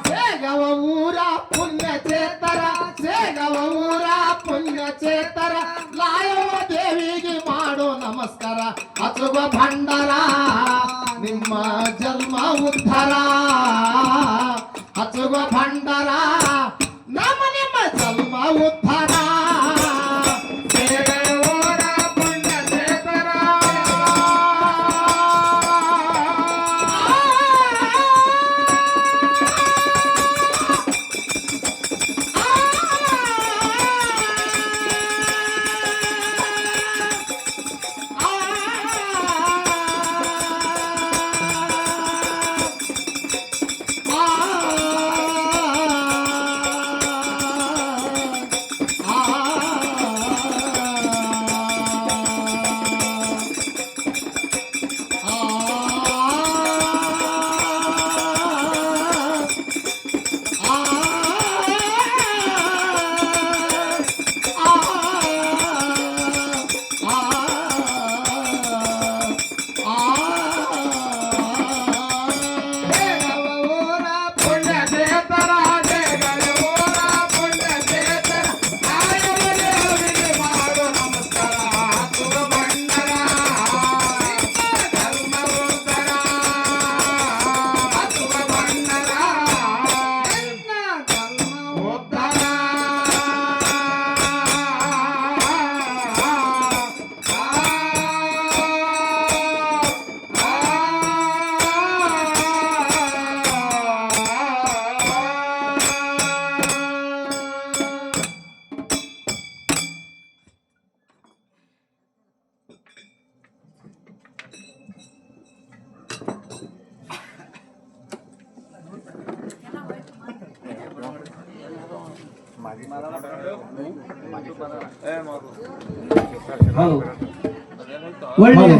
ಸೇಗವ ಊರ ಪುಣ್ಯಚೇತರ ಸೇಗವ ಊರ ಪುಣ್ಯಚೇತರ ಲಾಯವ ದೇವಿಗೆ ಮಾಡೋ ನಮಸ್ಕಾರ ಹಸುವ ಭಂಡಾರ ನಿಮ್ಮ ಜನ್ಮ ಉದ್ಧಾರ ಹಸುವ ಭಂಡಾರ ನಮ್ಮ ನಿಮ್ಮ ಜನ್ಮ ಉದ್ಧಾರ ಆ ಒಳ್ಳೆಯ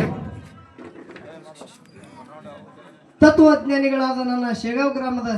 ತತ್ವಜ್ಞಾನಿಗಳಾದ ನನ್ನ ಶೇಗಾವ್ ಗ್ರಾಮದ